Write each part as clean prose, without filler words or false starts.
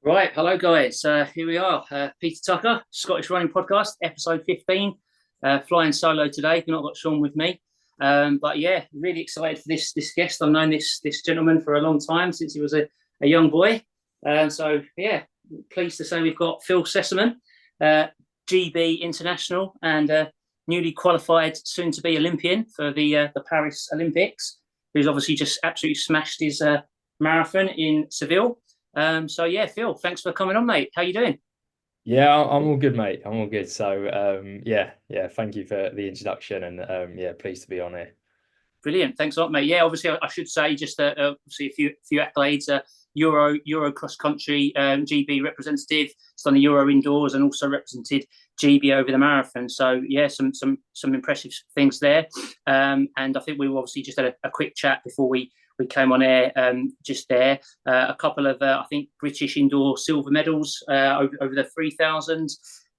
Right, hello guys. Here we are. Peter Tucker, Scottish Running Podcast, episode 15. Flying solo today. Not got Sean with me, but yeah, really excited for this guest. I've known this gentleman for a long time since he was a young boy, so yeah, pleased to say we've got Phil Sesemann, GB international and newly qualified, soon to be Olympian for the Paris Olympics, who's obviously just absolutely smashed his marathon in Seville. So yeah, Phil, thanks for coming on, mate. How you doing? Yeah, I'm all good, mate. I'm all good. So, yeah. Thank you for the introduction, and yeah, pleased to be on here. Brilliant. Thanks a lot, mate. Yeah, obviously, I should say just obviously a few accolades. Euro cross country GB representative. It's done the Euro indoors and also represented GB over the marathon. So yeah, some impressive things there. And I think we obviously just had a quick chat before we came on air. Just there, a couple of I think British indoor silver medals over the 3,000,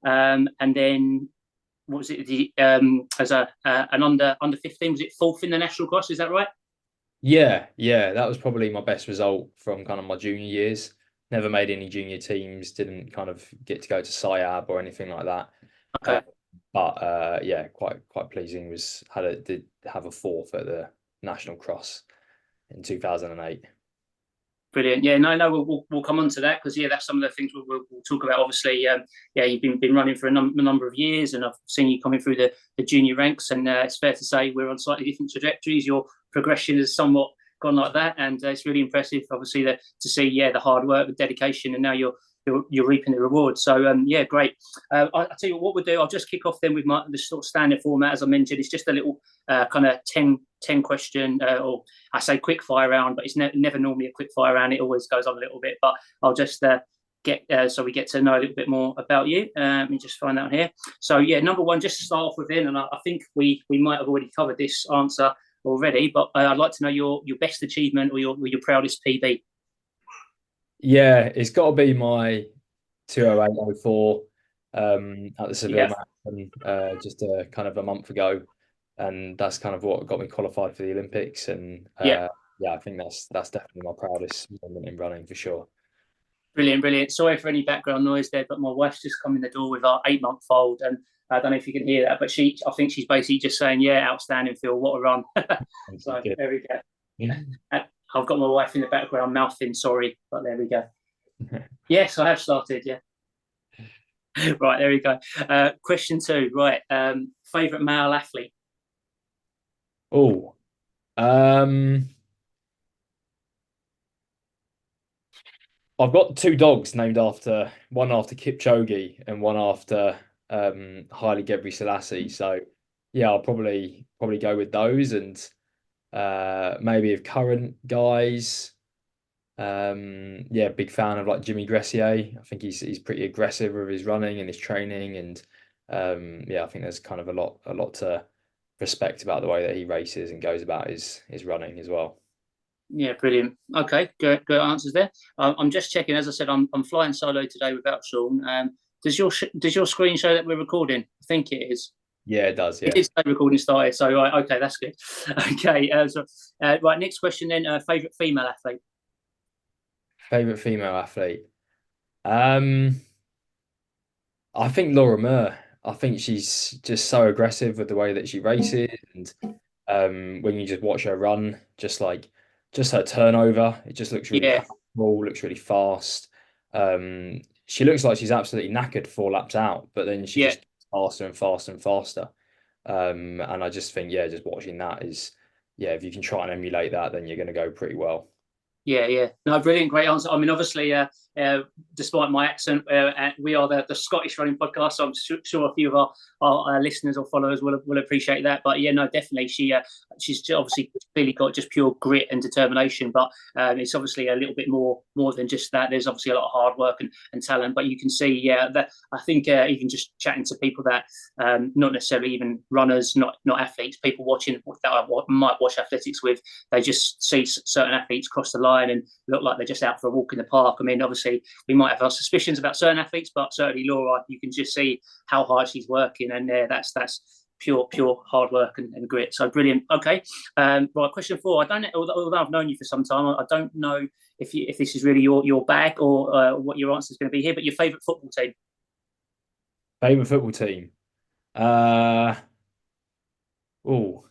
and then what was it? The as a an under 15, was it fourth in the national cross? Is that right? Yeah, that was probably my best result from kind of my junior years. Never made any junior teams. Didn't kind of get to go to SIAB or anything like that. Uh, Okay, but yeah, quite pleasing. Did have a fourth at the national cross in 2008. brilliant. Yeah, no, we'll come on to that because yeah, that's some of the things we'll talk about. Obviously, yeah, you've been running for a number of years, and I've seen you coming through the junior ranks, and it's fair to say we're on slightly different trajectories. Your progression has somewhat gone like that, and it's really impressive. Obviously, to see the hard work, the dedication, and now you're reaping the rewards. So yeah, great. I'll tell you what we'll do. I'll just kick off then with the sort of standard format as I mentioned. It's just a little kind of 10 question, or I say quick fire round, but it's never normally a quick fire round. It always goes on a little bit, but I'll just get so we get to know a little bit more about you. Let me just find out here. So yeah, number one, just to start off within, and I think we might have already covered this answer already, but I'd like to know your best achievement or your proudest PB. Yeah, it's got to be my 2:08:04 at the Seville Yeah, Marathon just kind of a month ago, and that's kind of what got me qualified for the Olympics. And yeah. yeah, I think that's definitely my proudest moment in running for sure. Brilliant, brilliant. Sorry for any background noise there, but my wife's just come in the door with our 8-month-old, and I don't know if you can hear that, but I think she's basically just saying, "Yeah, outstanding, Phil. What a run!" So Good. there we go. I've got my wife in the background mouthing sorry, but there we go. Yes, I have started. Yeah, right. There we go. Question two. Right. Favorite male athlete. Oh, um, I've got two dogs named after one after Kipchoge and one after Haile Gebrselassie. So yeah, I'll probably go with those and maybe of current guys. Yeah, big fan of like Jimmy Gressier. I think he's pretty aggressive with his running and his training, and yeah, I think there's kind of a lot to respect about the way that he races and goes about his running as well. Yeah, brilliant. Okay, good answers there. I'm just checking. As I said, I'm flying solo today without Sean. Does your screen show that we're recording? I think it is. Yeah, it does. It Yeah, did say recording started, so right, okay, that's good. Okay, right, next question then. Favorite female athlete? favorite female athlete. Um, I think Laura Mer. I think she's just so aggressive with the way that she races, and when you just watch her run, just her turnover, it just looks really Yeah, powerful, looks really fast. She looks like she's absolutely knackered 4 laps out, but then she yeah, just gets faster and faster and faster. And I just think, yeah, just watching that is, yeah, if you can try and emulate that, then you're going to go pretty well. yeah, yeah. No, brilliant, great answer. I mean, obviously, despite my accent, we are the Scottish Running Podcast, so I'm sure a few of our listeners or followers will appreciate that. But yeah, no, definitely, she's obviously clearly got just pure grit and determination. But it's obviously a little bit more than just that. There's obviously a lot of hard work and talent. But you can see, yeah, that I think even just chatting to people that not necessarily even runners, not athletes, people watching that I might watch athletics with, they just see certain athletes cross the line and look like they're just out for a walk in the park. I mean, obviously, we might have our suspicions about certain athletes, but certainly Laura, you can just see how hard she's working, and that's pure hard work and grit. So brilliant. Okay, right. Question 4. I don't, although I've known you for some time, I don't know if this is really your bag or what your answer is going to be here. But your favourite football team? Favorite football team? Uh, oh,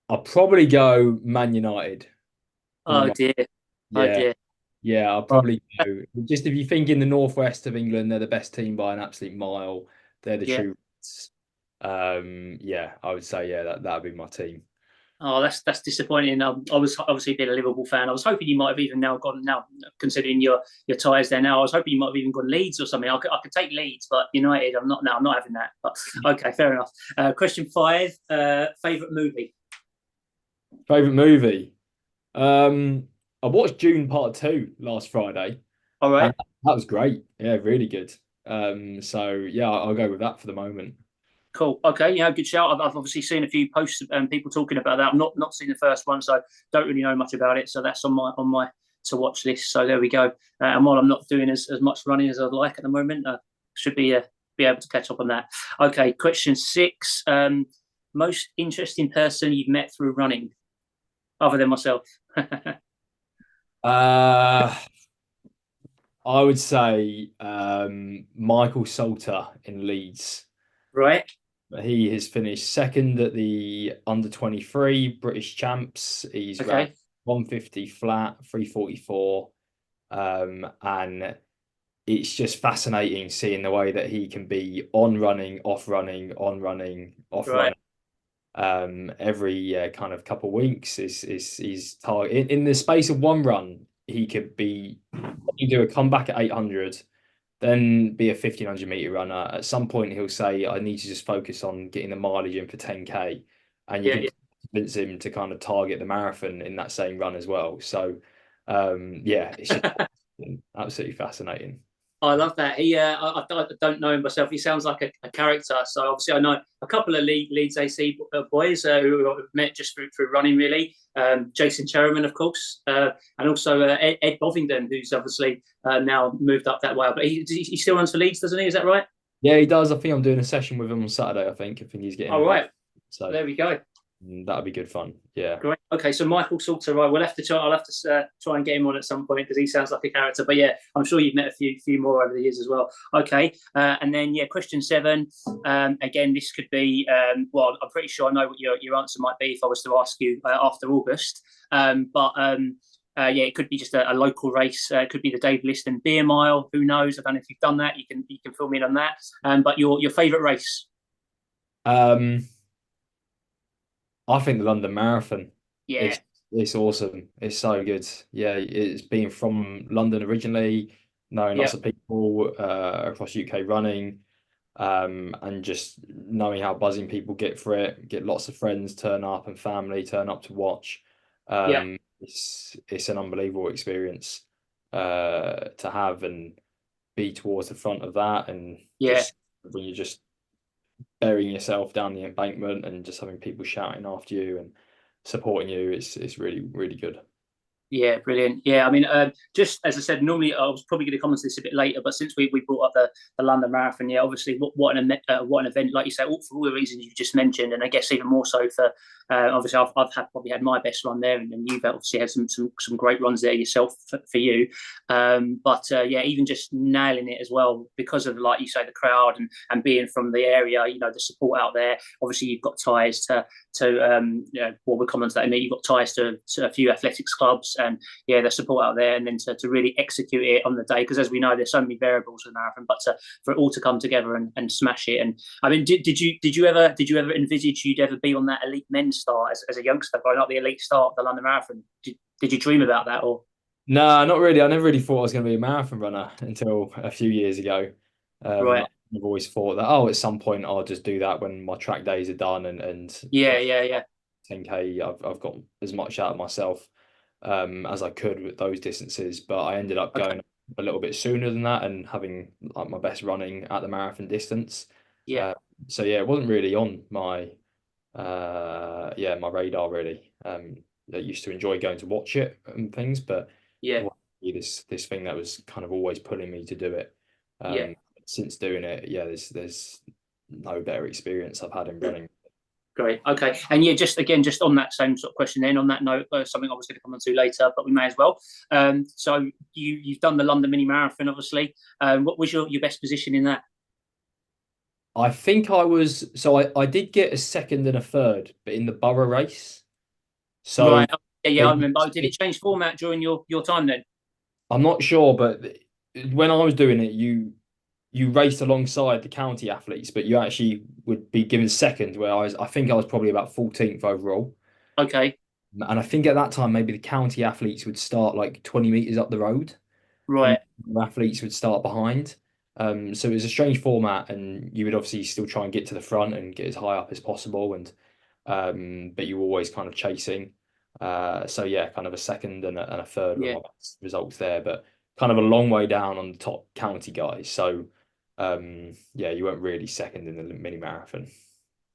I'll probably go Man United. Probably Oh my, dear, oh yeah, dear. yeah. I'll Right. probably go. Just if you think in the northwest of England, they're the best team by an absolute mile. They're the Yeah. true. Yeah, I would say that'd be my team. Oh, that's disappointing. I was obviously being a Liverpool fan. I was hoping you might have even now gone now, considering your ties there now. I was hoping you might have even gone Leeds or something. I could take Leeds, but United, I'm not now. I'm not having that. But okay, fair enough. Question 5. Favorite movie? Favorite movie? I watched June Part Two last Friday, All and right. that was great. Yeah, really good. So yeah, I'll go with that for the moment. Cool. Okay. Yeah, good shout. I've obviously seen a few posts and people talking about that. I've not seen the first one, so don't really know much about it. So that's on my to watch list. So there we go. And while I'm not doing as much running as I'd like at the moment, should be able to catch up on that. Okay. Question 6. Most interesting person you've met through running, other than myself. Uh, I would say Michael Salter in Leeds. Right. He has finished second at the under 23 British champs. He's ran Okay. 150 flat, 344. And it's just fascinating seeing the way that he can be on running, off running, on running, off Right. running. Every kind of couple of weeks is target in the space of one run. He could be you do a comeback at 800, then be a 1500-meter runner. At some point, he'll say, "I need to just focus on getting the mileage in for 10K," and you Yeah. can Yeah. convince him to kind of target the marathon in that same run as well. So, yeah, it's just absolutely fascinating. I love that. I don't know him myself. He sounds like a character. So obviously, I know a couple of Leeds AC boys who I've met just through running, really. Jason Cherryman, of course, and also Ed Bovingdon, who's obviously now moved up that way. But he still runs for Leeds, doesn't he? Is that right? Yeah, he does. I think I'm doing a session with him on Saturday. I think he's getting All involved. right. So There we go. that'll be good fun. Yeah. Great. Okay, so Michael Salter, right? We'll have to try. I'll have to try and get him on at some point because he sounds like a character. But yeah, I'm sure you've met a few more over the years as well. Okay, and then yeah, question 7. Again, this could be. Well, I'm pretty sure I know what your answer might be if I was to ask you after August. Yeah, it could be just a local race. It could be the Dave Liston Beer Mile. Who knows? I don't know if you've done that. You can fill me in on that. But your favourite race? Um, I think the London Marathon. Yeah. It's awesome. It's so good. Yeah, it's been from London originally, knowing Yeah. lots of people across UK running, and just knowing how buzzing people get for it. Get lots of friends turn up and family turn up to watch. Yeah. It's an unbelievable experience to have and be towards the front of that, and Yeah. just when you're just burying yourself down the embankment and just having people shouting after you and supporting you. It's really, really good. Yeah, brilliant. Yeah, I mean, just as I said, normally I was probably going to comment on this a bit later, but since we brought up the London Marathon, yeah, obviously what an event, like you say, for all the reasons you just mentioned, and I guess even more so for obviously I've probably had my best run there, and you've obviously had some great runs there yourself for you. But yeah, even just nailing it as well because of, like you say, the crowd and being from the area, the support out there. Obviously, you've got ties to what we're commenting that. I mean, you've got ties to a few athletics clubs, and yeah, the support out there, and then to really execute it on the day, because as we know, there's so many variables in the marathon, but for it all to come together and smash it. And I mean, did you ever envisage you'd ever be on that elite men's start as a youngster, growing up the elite start of the London Marathon? Did you dream about that or? No, not really. I never really thought I was going to be a marathon runner until a few years ago. Right. I've always thought that, oh, at some point I'll just do that when my track days are done and Yeah, yeah, yeah, 10K, I've got as much out of myself as I could with those distances. But I ended up okay, going a little bit sooner than that and having like my best running at the marathon distance. yeah, Uh, so yeah, it wasn't really on my my radar really. I used to enjoy going to watch it and things, but it yeah, wasn't really this thing that was kind of always pulling me to do it. yeah. Since doing it, yeah, there's no better experience I've had in running. Great. Okay. And yeah, just again, just on that same sort of question, then on that note, something I was going to come on to later, but we may as well. So you've done the London Mini Marathon, obviously. What was your best position in that? I think I was so I did get a second and a third, but in the borough race. So Right. Yeah, yeah, they I remember. Oh, did it change format during your time then? I'm not sure, but when I was doing it, you raced alongside the county athletes, but you actually would be given second, where I think I was probably about 14th overall. Okay. And I think at that time, maybe the county athletes would start like 20 meters up the road and Right. the athletes would start behind. So it was a strange format, and you would obviously still try and get to the front and get as high up as possible. And but you were always kind of chasing. So yeah, kind of a second and a third were Yeah. my best results there, but kind of a long way down on the top county guys. So yeah, you weren't really second in the mini marathon.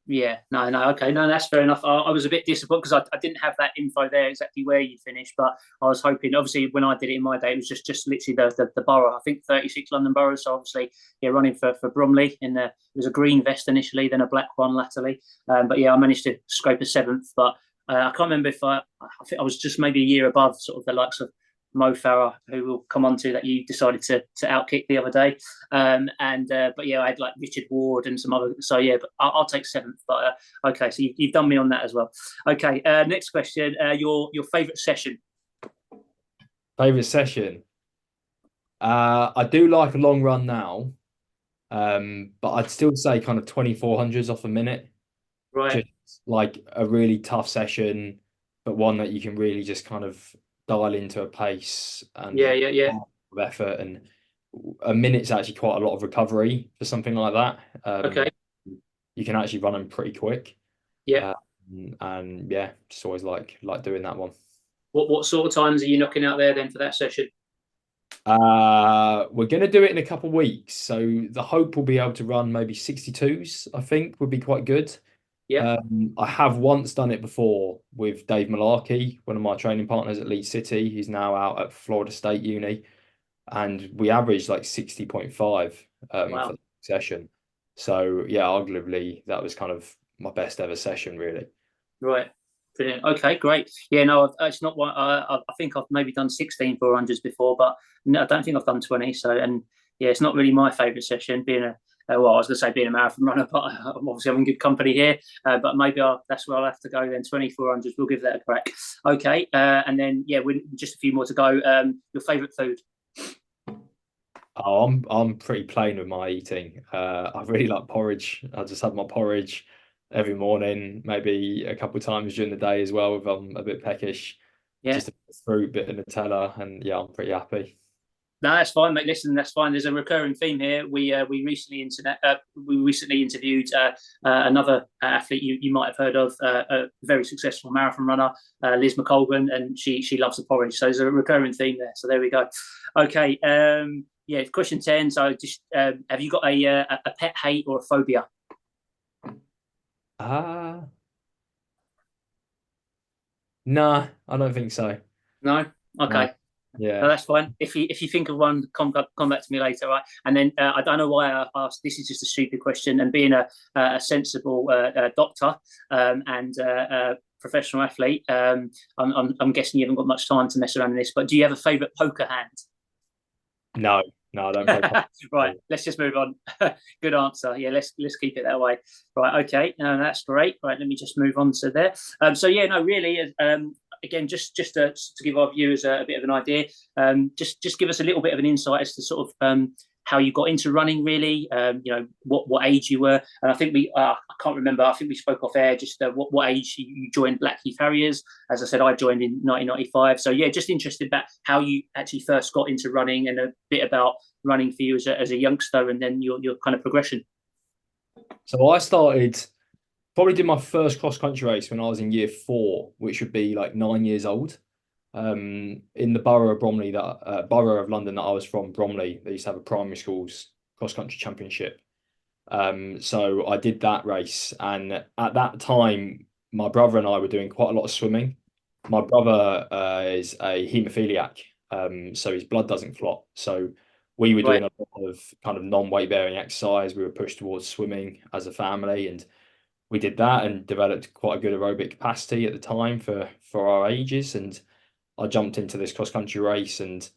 Yeah, no, no, okay, no, that's fair enough. I was a bit disappointed because I didn't have that info there exactly where you finished, but I was hoping. Obviously, when I did it in my day, it was just literally the borough. I think 36 London boroughs. So obviously, yeah, running for Bromley in the it was a green vest initially, then a black one latterly. But yeah, I managed to scrape a seventh. But I can't remember if I think I was just maybe a year above sort of the likes of Mo Farah, who we'll come on to, that you decided to outkick the other day. But yeah, I had like Richard Ward and some other. So yeah, but I'll take seventh. But okay, so you've done me on that as well. Okay, next question. Your favourite session? Favorite session? I do like a long run now, but I'd still say kind of 2400s off a minute. Right. Just like a really tough session, but one that you can really just kind of dial into a pace Yeah, and yeah, yeah. effort. And a minute's actually quite a lot of recovery for something like that. Okay. You can actually run them pretty quick. Yeah. Um, and yeah, just always like doing that one. What sort of times are you knocking out there then for that session? We're going to do it in a couple of weeks. So the hope will be able to run maybe 62s, I think would be quite good. Yeah. I have once done it before with Dave Malarkey, one of my training partners at Leeds City. He's now out at Florida State Uni, and we averaged like 60.5 for Wow. the session. So yeah, arguably that was kind of my best ever session, really. Right. Brilliant. Okay, great. Yeah, no, it's not what I think I've maybe done 16 400s before, but no, I don't think I've done 20. So, and yeah, it's not really my favourite session. Being well, I was going to say being a marathon runner, but I'm obviously having good company here. But maybe that's where I'll have to go then. 2400s, we'll give that a crack. Okay, and then yeah, just a few more to go. Your favourite food? Oh, I'm pretty plain with my eating. I really like porridge. I just have my porridge every morning, maybe a couple of times during the day as well if I'm a bit peckish. Yeah. Just a bit of fruit, bit of Nutella, and yeah, I'm pretty happy. No, that's fine, mate. Listen, that's fine. There's a recurring theme here. We recently interviewed another athlete you might have heard of, a very successful marathon runner, Liz McColgan, and she loves the porridge. So there's a recurring theme there. So there we go. Okay. Yeah. Question 10. So just have you got a pet hate or a phobia? Ah, nah, I don't think so. No. No, Okay. No, yeah. that's fine. If you think of one, come back to me later, right? And then I don't know why I asked. This is just a stupid question. And being a sensible doctor and professional athlete, I'm guessing you haven't got much time to mess around in this. But do you have a favourite poker hand? No, no, I don't play Right, pop. let's just move on. Good answer. Yeah, let's keep it that way. Right, okay, that's great. Right, let me just move on to there. So yeah, no, really, again, just to give our viewers a bit of an idea, just give us a little bit of an insight as to sort of how you got into running, really. What age you were, and I think I can't remember. I think we spoke off air just what age you joined Blackheath Harriers. As I said, I joined in 1995. So yeah, just interested about how you actually first got into running and a bit about running for you as a youngster, and then your kind of progression. So I started probably did my first cross country race when I was in year four, which would be like 9 years old. In the borough of Bromley, that borough of London that I was from, Bromley, they used to have a primary schools cross country championship. So I did that race, and at that time, my brother and I were doing quite a lot of swimming. My brother is a haemophiliac, so his blood doesn't clot. So we were Right. doing a lot of kind of non-weight bearing exercise. We were pushed towards swimming as a family, and we did that and developed quite a good aerobic capacity at the time for our ages. And I jumped into this cross country race, and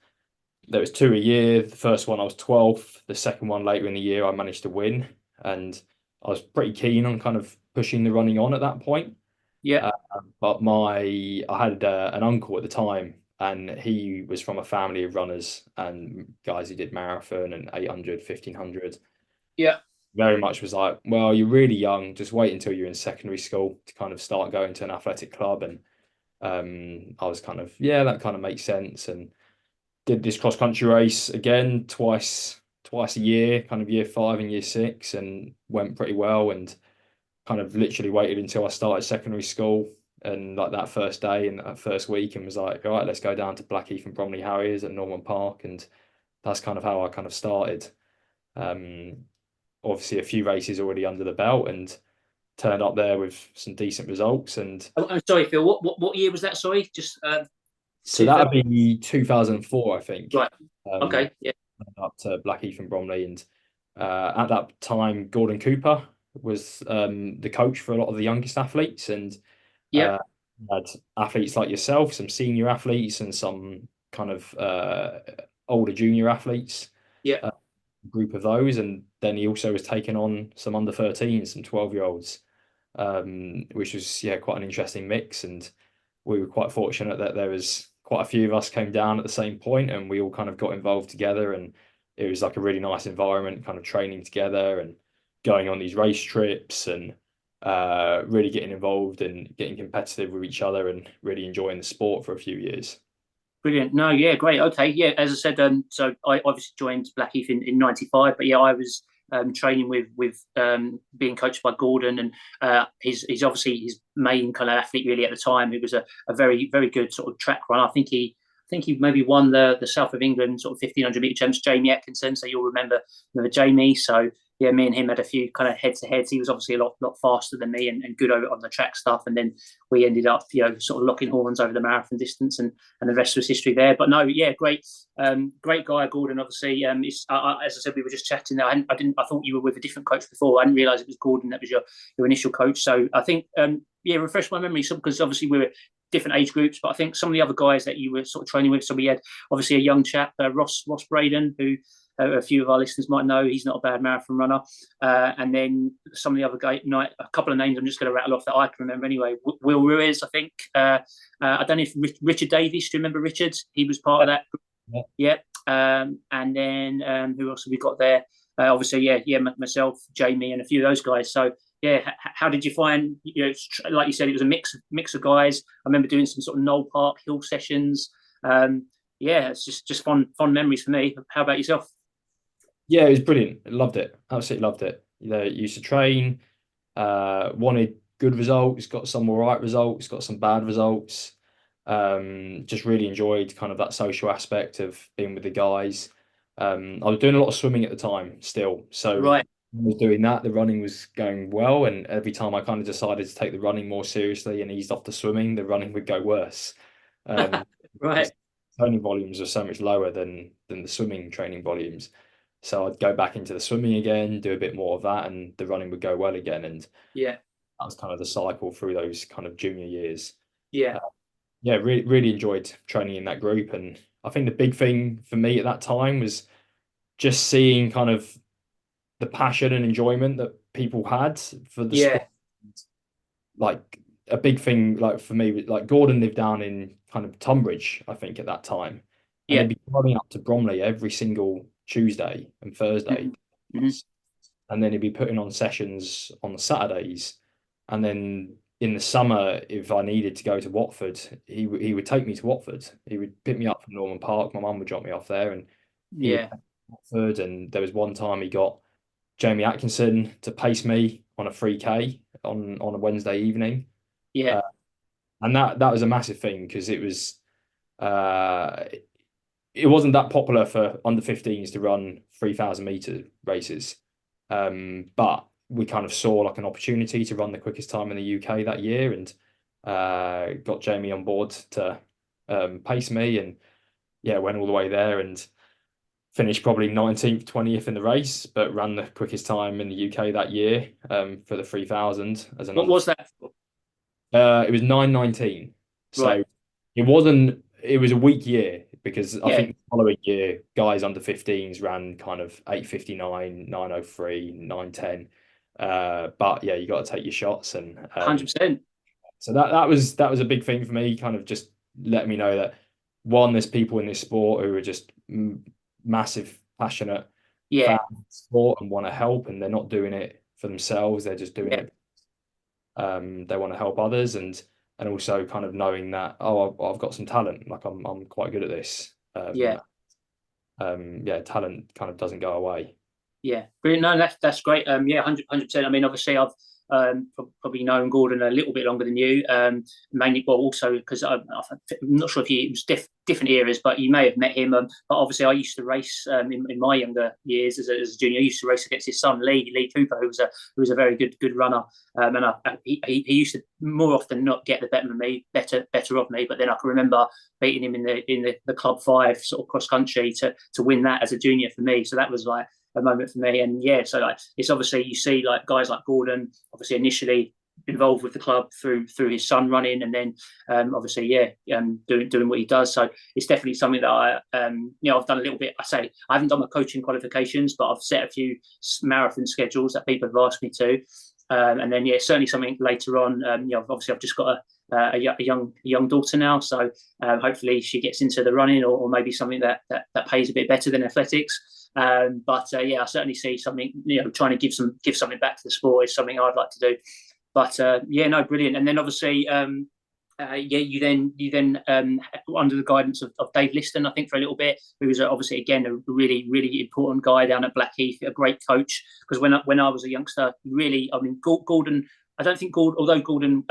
there was two a year. The first one I was 12th. The second one later in the year I managed to win, and I was pretty keen on kind of pushing the running on at that point. Yeah. Uh, but I had an uncle at the time, and he was from a family of runners and guys who did marathon and 800, 1500. Yeah. Very much was like, well, you're really young, just wait until you're in secondary school to kind of start going to an athletic club. And I was kind of, yeah, that kind of makes sense. And did this cross country race again twice a year, kind of year 5 and year 6, and went pretty well. And kind of literally waited until I started secondary school and like that first day and that first week, and was like, all right, let's go down to Blackheath and Bromley Harriers at Norman Park. And that's kind of how I kind of started. Um, Obviously a few races already under the belt, and turned up there with some decent results. And I'm sorry, Phil. What year was that? Sorry, just so two that thousand. would be 2004, I think. Right. Um, Okay. Yeah. Up to Blackheath and Bromley, and at that time, Gordon Cooper was the coach for a lot of the youngest athletes, and Yeah. uh, had athletes like yourself, some senior athletes, and some kind of older junior athletes. Yeah. Group of those, and then he also was taking on some under 13s, some 12-year-olds, which was quite an interesting mix. And we were quite fortunate that there was quite a few of us came down at the same point, and we all kind of got involved together, and it was like a really nice environment, kind of training together and going on these race trips, and really getting involved and getting competitive with each other, and really enjoying the sport for a few years. Brilliant. No, yeah, great. Okay, yeah. As I said, so I obviously joined Blackheath in '95, but yeah, I was training with being coached by Gordon, and he's obviously his main kind of athlete really at the time. He was a very good sort of track runner. I think he maybe won the South of England sort of 1500 meter champs, Jamie Atkinson. So you'll remember Jamie. So yeah, me and him had a few kind of head to heads. He was obviously a lot faster than me and good over on the track stuff. And then we ended up, sort of locking horns over the marathon distance, and the rest was history there. But no, yeah, great guy, Gordon. Obviously, as I said, we were just chatting there. I thought you were with a different coach before. I didn't realise it was Gordon that was your initial coach. So I think, refresh my memory, because obviously we were different age groups, but I think some of the other guys that you were sort of training with. So we had obviously a young chap, Ross Braden, who a few of our listeners might know. He's not a bad marathon runner. And then some of the other guys, a couple of names I'm just going to rattle off that I can remember anyway. Will Ruiz, I think. I don't know if Richard Davies, do you remember Richard? He was part of that. Yeah. And then who else have we got there? Obviously, myself, Jamie, and a few of those guys. So, yeah, how did you find? Like you said, it was a mix of guys. I remember doing some sort of Knoll Park hill sessions. It's just fun memories for me. How about yourself? Yeah, it was brilliant. Loved it. Absolutely loved it. Used to train, wanted good results, got some all right results, got some bad results. Just really enjoyed kind of that social aspect of being with the guys. I was doing a lot of swimming at the time still. So Right. I was doing that. The running was going well. And every time I kind of decided to take the running more seriously and eased off the swimming, the running would go worse. Right. Training volumes were so much lower than the swimming training volumes. So I'd go back into the swimming again, do a bit more of that, and the running would go well again. And Yeah. that was kind of the cycle through those kind of junior years. Yeah. Uh, yeah, really enjoyed training in that group. And I think the big thing for me at that time was just seeing kind of the passion and enjoyment that people had for the sport. Yeah. Like a big thing, like for me, like Gordon lived down in kind of Tunbridge, I think, at that time, and Yeah. he'd be driving up to Bromley every single Tuesday and Thursday, Mm-hmm. and then he'd be putting on sessions on the Saturdays, and then in the summer, if I needed to go to Watford, he would take me to Watford. He would pick me up from Norman Park. My mum would drop me off there, and he would Yeah. take me to Watford. And there was one time he got Jamie Atkinson to pace me on a 3K on a Wednesday evening. Yeah. Uh, and that was a massive thing because uh, it wasn't that popular for under 15s to run 3,000 meter races. But we kind of saw like an opportunity to run the quickest time in the UK that year, and got Jamie on board to pace me, and yeah, went all the way there. And finished probably 19th, 20th in the race, but ran the quickest time in the UK that year for the 3000 as an What under. was that for? It was 9:19. Right. So it wasn't, it was a weak year because I Yeah. think the following year, guys under 15s ran kind of 8:59, 9:03, 9:10. But yeah, you got to take your shots. And 100%. so that was a big thing for me, kind of just let me know that one, there's people in this sport who are just massive, passionate Yeah. fans of the sport and want to help, and they're not doing it for themselves. They're just doing Yeah. it. They want to help others, and also kind of knowing that, oh, I've got some talent, like I'm quite good at this. Yeah. Yeah, talent kind of doesn't go away. Yeah, brilliant. No, that's great. Yeah, 100%. I mean, obviously, I've probably known Gordon a little bit longer than you. Mainly, well, also because I'm not sure if it was different eras, but you may have met him. But obviously, I used to race in my younger years as a junior. I used to race against his son Lee Cooper, who was a very good runner. And he used to more often not get the better of me, better of me. But then I can remember beating him in the Club 5 sort of cross country to win that as a junior for me. So that was like a moment for me. And yeah, so like it's obviously you see like guys like Gordon, obviously initially involved with the club through his son running, and then obviously doing what he does. So it's definitely something that I've done a little bit. I say I haven't done my coaching qualifications, but I've set a few marathon schedules that people have asked me to. And then yeah, certainly something later on. Obviously I've just got a young daughter now, so hopefully she gets into the running, or maybe something that pays a bit better than athletics. But yeah, I certainly see something, trying to give something back to the sport is something I'd like to do. But yeah, no, brilliant. And then obviously, yeah, you then under the guidance of Dave Liston, I think for a little bit, who was obviously again a really important guy down at Blackheath, a great coach. Because when I was a youngster, really, I mean, Gordon. I don't think although Gordon's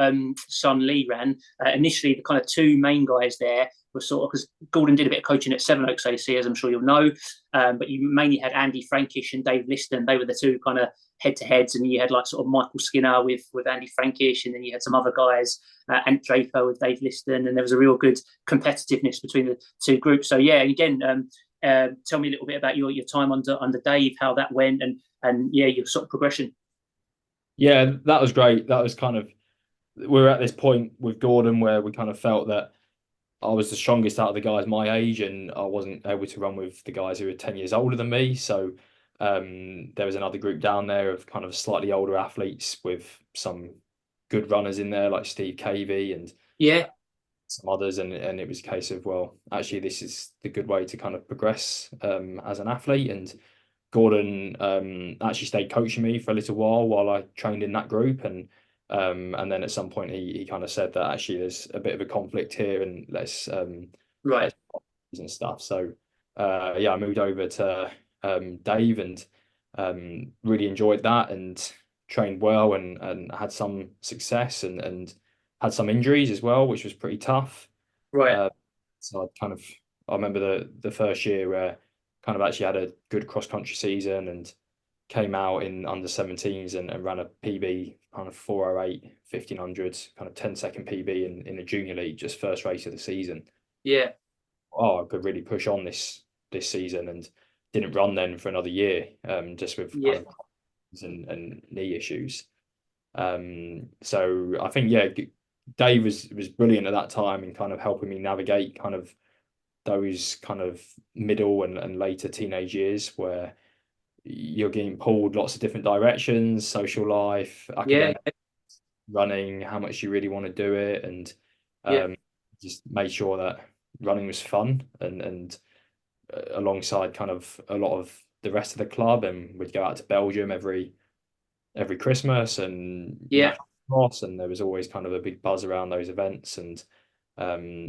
son Lee ran initially, the kind of two main guys there were sort of, because Gordon did a bit of coaching at Sevenoaks AC, as I'm sure you'll know, but you mainly had Andy Frankish and Dave Liston. They were the two kind of head-to-heads, and you had like sort of Michael Skinner with Andy Frankish, and then you had some other guys, Ant Draper with Dave Liston, and there was a real good competitiveness between the two groups. So yeah, again, tell me a little bit about your time under Dave, how that went, and yeah, your sort of progression. Yeah, that was great. That was kind of, we're at this point with Gordon where we kind of felt that I was the strongest out of the guys my age, and I wasn't able to run with the guys who were 10 years older than me. So there was another group down there of kind of slightly older athletes with some good runners in there, like Steve Cavey and Yeah, some others. And it was a case of, well, actually, this is the good way to kind of progress as an athlete. And Gordon actually stayed coaching me for a little while I trained in that group, and then at some point he kind of said that actually there's a bit of a conflict here, and right. and stuff. So yeah, I moved over to Dave, and really enjoyed that, and trained well, and had some success, and had some injuries as well, which was pretty tough. Right. Uh, so I remember the first year where kind of actually had a good cross country season, and came out in under 17s, and ran a PB kind of 4:08 1500, kind of 10-second PB in the junior league, just first race of the season. Yeah. Oh, I could really push on this season, and didn't run then for another year, just with kind Yeah. of and knee issues. So I think yeah, Dave was brilliant at that time in kind of helping me navigate kind of those kind of middle and later teenage years where you're getting pulled lots of different directions, social life, Yeah. academic, running, how much you really want to do it, and Yeah. just made sure that running was fun, and alongside kind of a lot of the rest of the club, and we'd go out to Belgium every Christmas and Yeah. national cross, and there was always kind of a big buzz around those events, and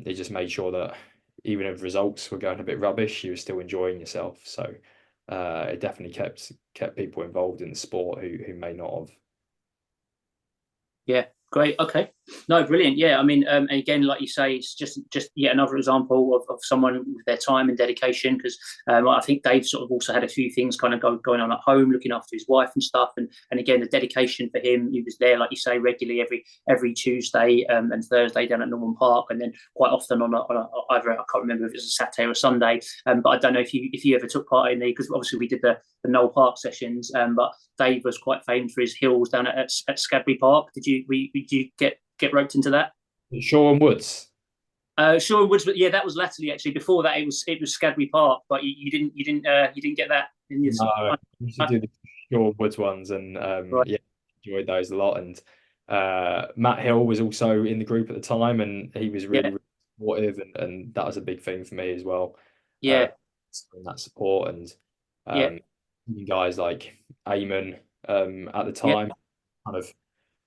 it just made sure that even if results were going a bit rubbish, you were still enjoying yourself. So it definitely kept people involved in the sport who may not have. Yeah. Great. Okay. No, brilliant. Yeah, I mean, and again, like you say, it's just yet another example of someone with their time and dedication. Because I think Dave sort of also had a few things kind of going on at home, looking after his wife and stuff. And again, the dedication for him, he was there, like you say, regularly every Tuesday and Thursday down at Norman Park, and then quite often on either, I can't remember if it was a Saturday or a Sunday. But I don't know if you ever took part in the, because obviously we did the Knoll Park sessions. But Dave was quite famous for his hills down at Scadbury Park. Did you get roped into that? Shore and Woods. Sure, Woods, but yeah, that was latterly actually. Before that, it was Scadbury Park, but you didn't get that in your. No, I used to do the Shore and Woods ones, and Right. yeah, enjoyed those a lot. And Matt Hill was also in the group at the time, and he was Yeah, really supportive, and that was a big thing for me as well. Uh, yeah, that support and yeah, um, guys like Eamon at the yeah. time, kind of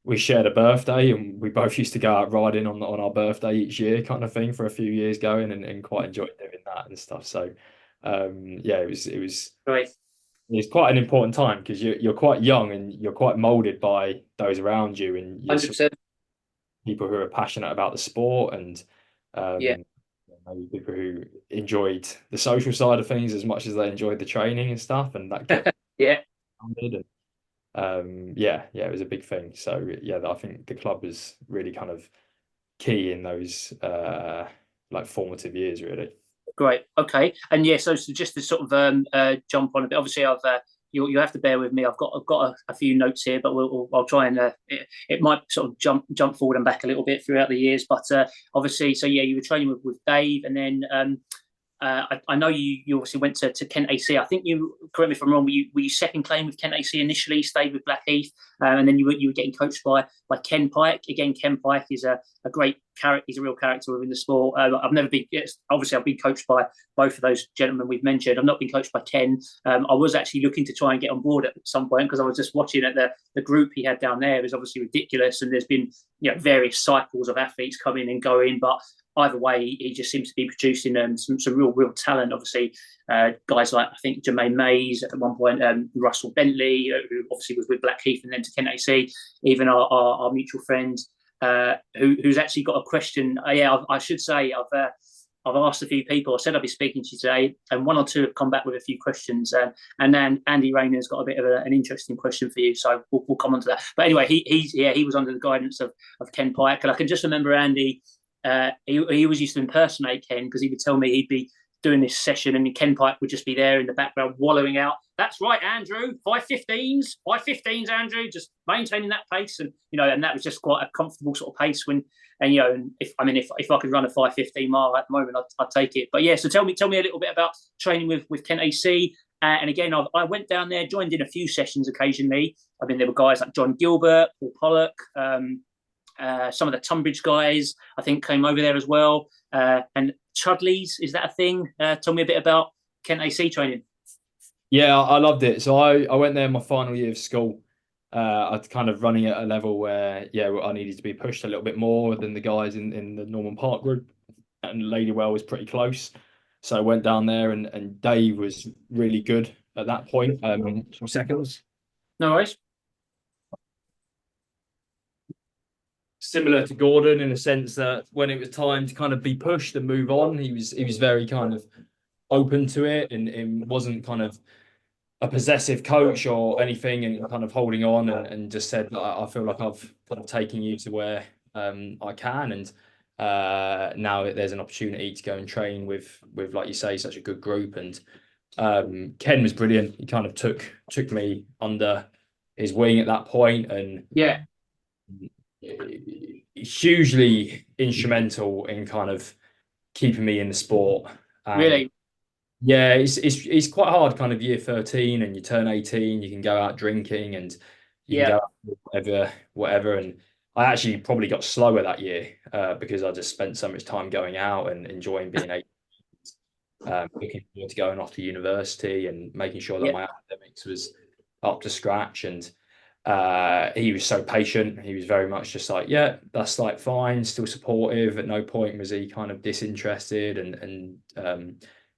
we shared a birthday, and we both used to go out riding on our birthday each year, kind of thing, for a few years going, and quite enjoyed doing that and stuff. So yeah, Right, it's quite an important time because you're quite young and you're quite molded by those around you, and you're 100%. people who are passionate about the sport, and Yeah, maybe people who enjoyed the social side of things as much as they enjoyed the training and stuff, and that kept yeah. grounded. Yeah, it was a big thing. So yeah, I think the club was really kind of key in those like formative years, really. Great. Okay. And yeah, so just to sort of jump on a bit. Obviously, you have to bear with me. I've got a few notes here, but I'll try and it might sort of jump forward and back a little bit throughout the years. But obviously, so yeah, you were training with Dave, and then I know you obviously went to Kent AC. I think you, correct me if I'm wrong, were you second claim with Kent AC initially, stayed with Blackheath, and then you were getting coached by Ken Pike. Again, Ken Pike is a great character. He's a real character within the sport. I've never been, obviously I've been coached by both of those gentlemen we've mentioned. I've not been coached by Ken. I was actually looking to try and get on board at some point because I was just watching at the group he had down there. It was obviously ridiculous, and there's been various cycles of athletes coming and going, but either way, he just seems to be producing some real talent. Obviously, guys like I think Jermaine Mays at one point, Russell Bentley, who obviously was with Blackheath and then to Kent AC. Even our mutual friend, who's actually got a question. Yeah, I should say I've asked a few people. I said I'd be speaking to you today, and one or two have come back with a few questions. And then Andy Rayner's got a bit of an interesting question for you, so we'll come on to that. But anyway, he was under the guidance of Ken Pike, and I can just remember Andy. He always used to impersonate Ken because he would tell me he'd be doing this session and Ken Pike would just be there in the background wallowing out. That's right, Andrew. 5:15s, Andrew. Just maintaining that pace, and that was just quite a comfortable sort of pace when. And if I could run a 5:15 mile at the moment, I'd take it. But yeah, so tell me a little bit about training with Kent AC. And again, I went down there, joined in a few sessions occasionally. I mean, there were guys like John Gilbert, Paul Pollock. Some of the Tunbridge guys, I think, came over there as well. And Chudley's, is that a thing? Tell me a bit about Kent AC training. Yeah, I loved it. So I went there my final year of school. I'd kind of running at a level where, yeah, I needed to be pushed a little bit more than the guys in the Norman Park group, and Ladywell was pretty close. So I went down there, and Dave was really good at that point. 2 seconds. No worries. Similar to Gordon in a sense that when it was time to kind of be pushed and move on, he was very kind of open to it, and wasn't kind of a possessive coach or anything, and kind of holding on, and just said, I feel like I've kind of taken you to where I can, and now there's an opportunity to go and train with like you say, such a good group. And Ken was brilliant. He kind of took me under his wing at that point, and Yeah, hugely instrumental in kind of keeping me in the sport. And really. yeah, it's quite hard, kind of year 13, and you turn 18, you can go out drinking, and you can Yeah, go out whatever. And I actually probably got slower that year because I just spent so much time going out and enjoying being looking forward to going off to university and making sure that yeah, my academics was up to scratch. And he was so patient. He was very much just like, yeah, that's like fine, still supportive. At no point was he kind of disinterested, and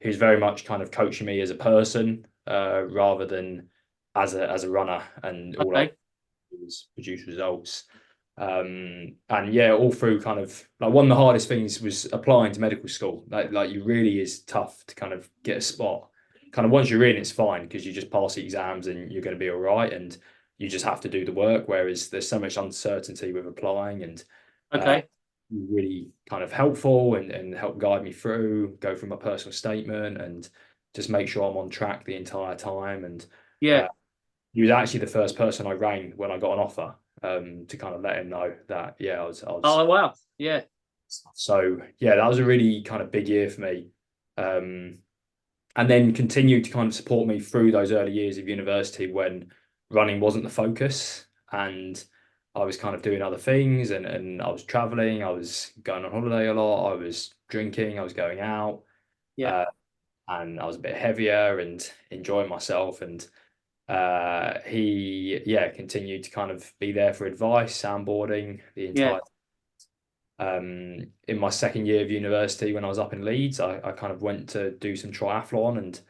he was very much kind of coaching me as a person rather than as a runner. And all I okay. did was produce results. And yeah, all through kind of like one of the hardest things was applying to medical school. Like you really is tough to kind of get a spot. Kind of once you're in, it's fine because you just pass the exams and you're going to be all right, and you just have to do the work. Whereas there's so much uncertainty with applying, and Okay. really kind of helpful and help guide me through, go through my personal statement and just make sure I'm on track the entire time. And Yeah. he was actually the first person I rang when I got an offer, to kind of let him know that, yeah, I was. Oh wow. Yeah. So yeah, that was a really kind of big year for me. Um, and then continued to kind of support me through those early years of university when running wasn't the focus and I was kind of doing other things, and I was traveling, I was going on holiday a lot, I was drinking, I was going out, Yeah. uh, and I was a bit heavier and enjoying myself. And he, yeah, continued to kind of be there for advice, soundboarding the Yeah. entire. In my second year of university, when I was up in Leeds, I kind of went to do some triathlon, and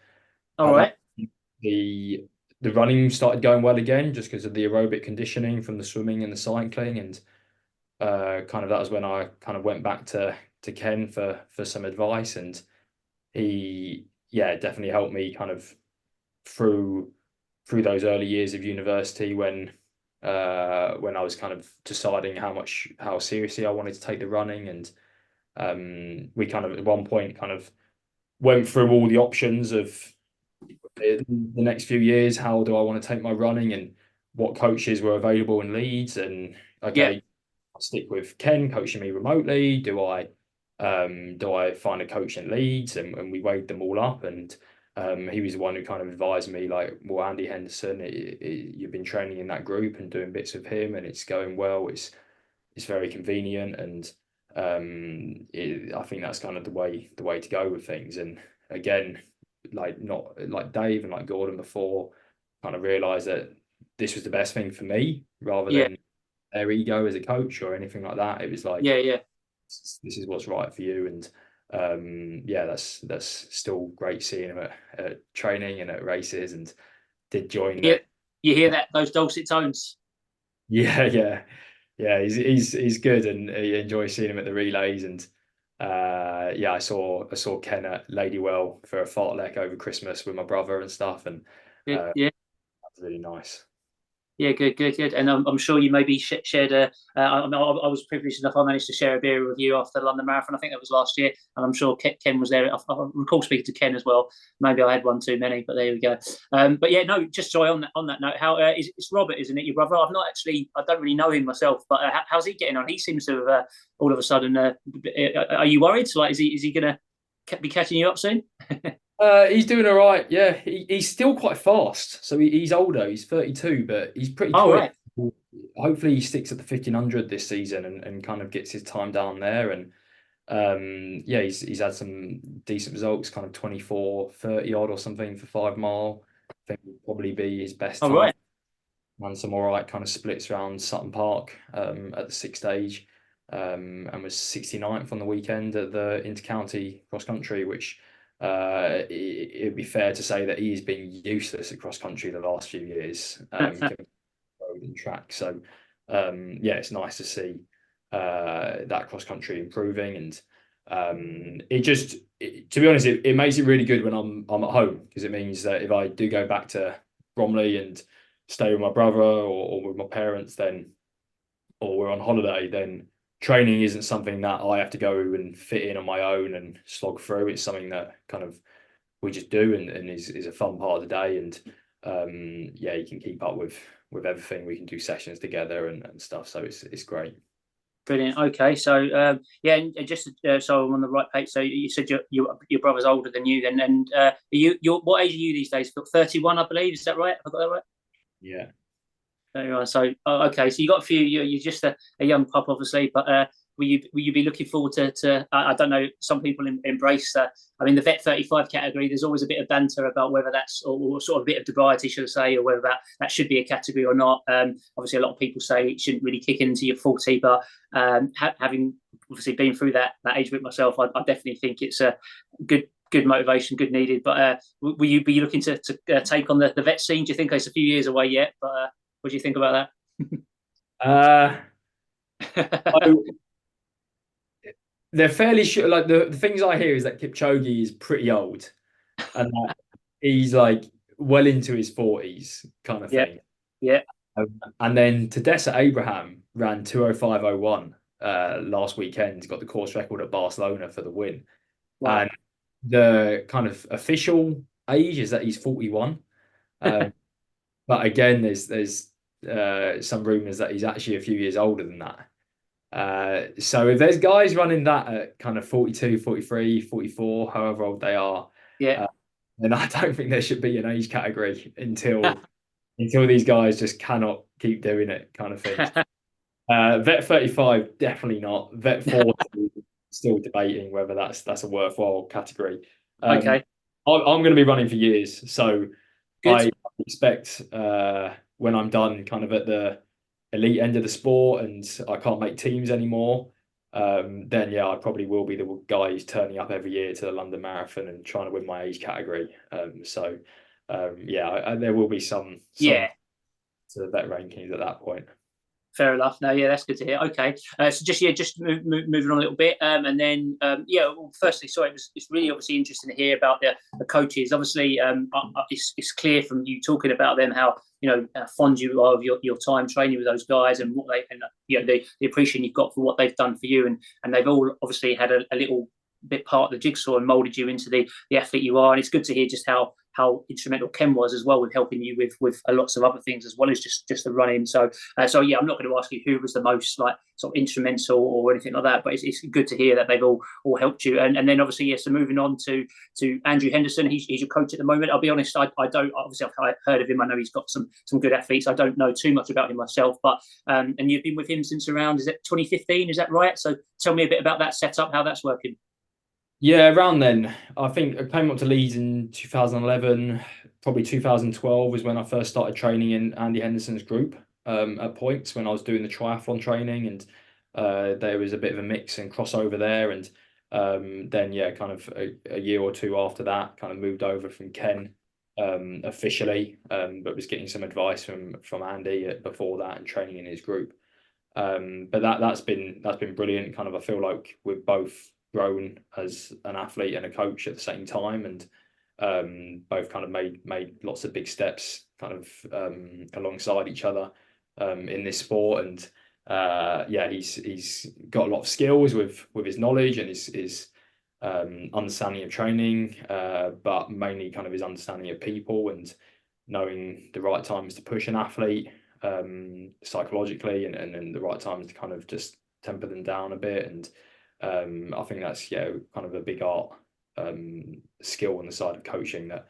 All at that right. the the running started going well again, just because of the aerobic conditioning from the swimming and the cycling, and kind of that was when I kind of went back to Ken for some advice, and he, yeah, definitely helped me kind of through those early years of university when I was kind of deciding how seriously I wanted to take the running. And we kind of at one point kind of went through all the options of the next few years. How do I want to take my running, and what coaches were available in Leeds? And Yeah. okay, I'll stick with Ken coaching me remotely. Do I find a coach in Leeds? And we weighed them all up, and he was the one who kind of advised me, like, well, Andy Henderson, you've been training in that group and doing bits with him, and it's going well. It's very convenient, and I think that's kind of the way to go with things. And again, like not like Dave and like Gordon before, kind of realised that this was the best thing for me rather Yeah. than their ego as a coach or anything like that. It was like, Yeah. Yeah. this is what's right for you. And yeah, that's still great seeing him at training and at races, and did join Yeah. the. You hear that? Those dulcet tones. Yeah, yeah, yeah. He's good, and he enjoys seeing him at the relays. And yeah, I saw Ken at Ladywell for a fartlek over Christmas with my brother and stuff, and Good. that Yeah. was really nice. Yeah, good, good, good. And I'm sure you maybe shared a. I was privileged enough. I managed to share a beer with you after the London Marathon. I think that was last year, and I'm sure Ken was there. I recall speaking to Ken as well. Maybe I had one too many, but there we go. But yeah, no, just Joy on that note. How it's Robert, isn't it, your brother? I don't really know him myself, but how's he getting on? He seems to have all of a sudden. Are you worried? Like, is he going to be catching you up soon? He's doing all right. Yeah, he's still quite fast. So he's older. He's 32, but he's pretty Oh quick. right. Hopefully, he sticks at the 1500 this season, and kind of gets his time down there. And yeah, he's had some decent results, kind of 24:30 odd or something for 5 mile. I think would probably be his best All time. right. Ran some all right kind of splits around Sutton Park at the sixth stage, and was 69th on the weekend at the intercounty cross country, which it'd be fair to say that he's been useless at cross country the last few years, road and track. So yeah, it's nice to see that cross country improving. And to be honest, it makes it really good when I'm at home, because it means that if I do go back to Bromley and stay with my brother, or with my parents, then, or we're on holiday, then training isn't something that I have to go and fit in on my own and slog through. It's something that kind of we just do, and is a fun part of the day. And yeah, you can keep up with everything. We can do sessions together and stuff. So it's great. Brilliant. Okay, so yeah, and just so I'm on the right page. So you said your brother's older than you, then, and you're what age are you these days? 31, I believe. Is that right? Have I got that right? Yeah. 31. So okay, so you got a few. You're just a young pup, obviously, but will you be looking forward to I don't know. Some people embrace. I mean, the vet 35 category. There's always a bit of banter about whether that's, or sort of a bit of debate, should I say, or whether that should be a category or not. Obviously, a lot of people say it shouldn't really kick into your 40, but having obviously been through that age group myself, I definitely think it's a good motivation, good needed. But will you be looking to take on the vet scene? Do you think it's a few years away yet? But what do you think about that? So they're fairly sure. Like the things I hear is that Kipchoge is pretty old, and that he's like well into his 40s kind of Yeah, thing. yeah, And then Tadessa Abraham ran 2:05:01 last weekend, got the course record at Barcelona for the win. wow. And the kind of official age is that he's 41. Um, but again, there's some rumors that he's actually a few years older than that. So if there's guys running that at kind of 42, 43, 44, however old they are, Yeah. uh, then I don't think there should be an age category until these guys just cannot keep doing it, kind of thing. Vet 35, definitely not. Vet 40, still debating whether that's a worthwhile category. Okay, I'm going to be running for years, so good. I expect when I'm done, kind of at the elite end of the sport, and I can't make teams anymore, then yeah, I probably will be the guy who's turning up every year to the London Marathon and trying to win my age category. Yeah, there will be some Yeah, to the vet rankings at that point. fair enough. No, yeah, that's good to hear. Okay, so just moving on a little bit, and then yeah. Well, firstly, sorry, it's really obviously interesting to hear about the coaches. Obviously, it's clear from you talking about them how fond you are of your time training with those guys and what they and the appreciation you've got for what they've done for you, and they've all obviously had a little bit part of the jigsaw and molded you into the athlete you are. And it's good to hear just how instrumental Ken was as well with helping you with lots of other things as well as just the running. So yeah, I'm not going to ask you who was the most like sort of instrumental or anything like that, but it's good to hear that they've all helped you. And then obviously, yeah, so moving on to Andrew Henderson, he's your coach at the moment. I'll be honest, I don't obviously I've heard of him. I know he's got some good athletes. I don't know too much about him myself, but and you've been with him since around, is it 2015? Is that right? So tell me a bit about that setup, how that's working. Yeah, around then, I think I came up to Leeds in 2011, probably 2012 was when I first started training in Andy Henderson's group at points when I was doing the triathlon training, and there was a bit of a mix and crossover there. And then, yeah, kind of a year or two after that, kind of moved over from Ken officially, but was getting some advice from Andy before that and training in his group. But that's been brilliant. Kind of, I feel like we've both grown as an athlete and a coach at the same time, and both kind of made lots of big steps, kind of alongside each other in this sport. And yeah, he's got a lot of skills with his knowledge and his understanding of training, but mainly kind of his understanding of people and knowing the right times to push an athlete psychologically, and the right times to kind of just temper them down a bit. And I think that's kind of a big art skill on the side of coaching, that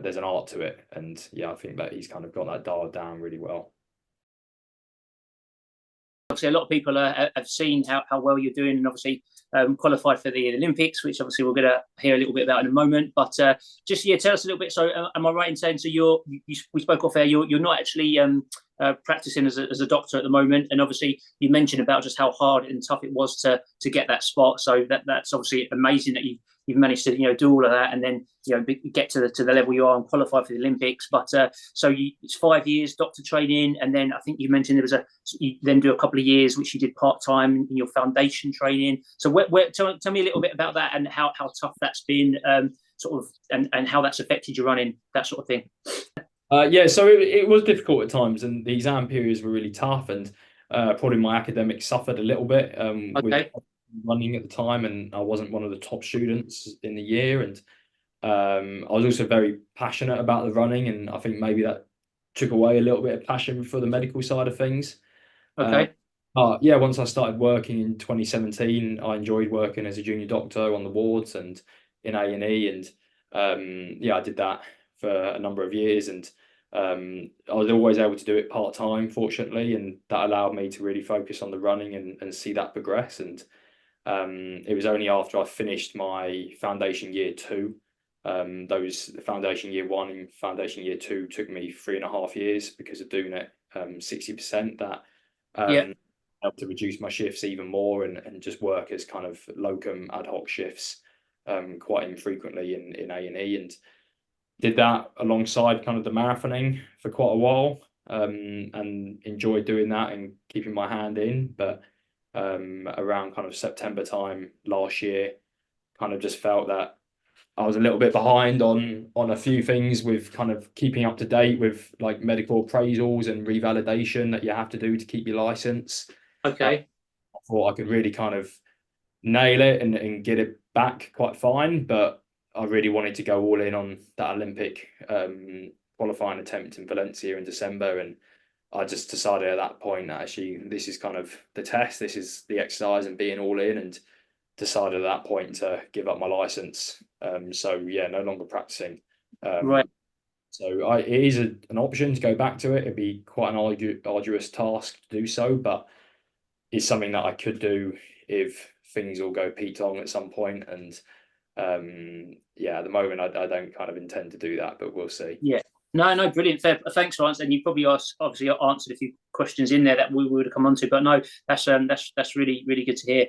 there's an art to it. And yeah, I think that he's kind of got that dialed down really well. Obviously, a lot of people have seen how well you're doing, and obviously qualified for the Olympics, which obviously we're going to hear a little bit about in a moment. But just tell us a little bit. So, am I right in saying so? We spoke off air. You're not actually practicing as a doctor at the moment, and obviously you mentioned about just how hard and tough it was to get that spot. So that's obviously amazing that you've managed to do all of that, and then get to the level you are and qualify for the Olympics. But it's 5 years doctor training, and then I think you mentioned you then do a couple of years which you did part time in your foundation training. So tell me a little bit about that and how tough that's been, sort of, and how that's affected your running, that sort of thing. Yeah, so it was difficult at times, and the exam periods were really tough, and probably my academics suffered a little bit with Okay. running at the time, and I wasn't one of the top students in the year. And I was also very passionate about the running, and I think maybe that took away a little bit of passion for the medical side of things. Okay. But yeah, once I started working in 2017, I enjoyed working as a junior doctor on the wards and in A&E, and yeah, I did that for a number of years, and I was always able to do it part time, fortunately, and that allowed me to really focus on the running and see that progress. And it was only after I finished my foundation year two. Those foundation year one and foundation year two took me 3.5 years because of doing it 60%. That Yeah. helped to reduce my shifts even more, and just work as kind of locum ad hoc shifts quite infrequently in A&E, and did that alongside kind of the marathoning for quite a while. and enjoyed doing that and keeping my hand in. But around kind of September time last year, kind of just felt that I was a little bit behind on a few things with kind of keeping up to date with like medical appraisals and revalidation that you have to do to keep your license. Okay. I thought I could really kind of nail it and get it back quite fine, but I really wanted to go all in on that Olympic qualifying attempt in Valencia in December, and I just decided at that point that actually this is kind of the test, this is the exercise and being all in, and decided at that point to give up my license. So yeah, no longer practicing. Right. So it is an option to go back to it. It'd be quite an arduous task to do so, but it's something that I could do if things all go Pete Tong at some point. And yeah, at the moment I don't kind of intend to do that, but we'll see. Yeah. No, brilliant. Fair. Thanks for answering. And you probably obviously answered a few questions in there that we would have come on to, but no, that's really good to hear.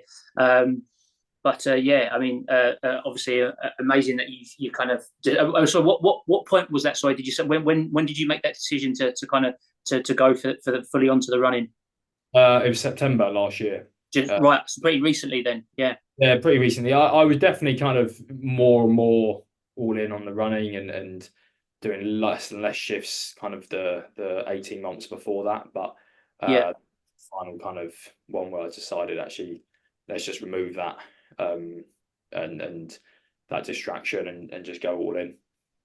But yeah, I mean, obviously, amazing that you kind of. So what point was that? Sorry, did you say when did you make that decision to kind of to go for the fully onto the running? It was September last year. Just right, so pretty recently then. Yeah. Yeah, pretty recently. I was definitely kind of more and more all in on the running and doing less and less shifts kind of the 18 months before that. But Yeah. final kind of one where I decided actually let's just remove that and that distraction and just go all in.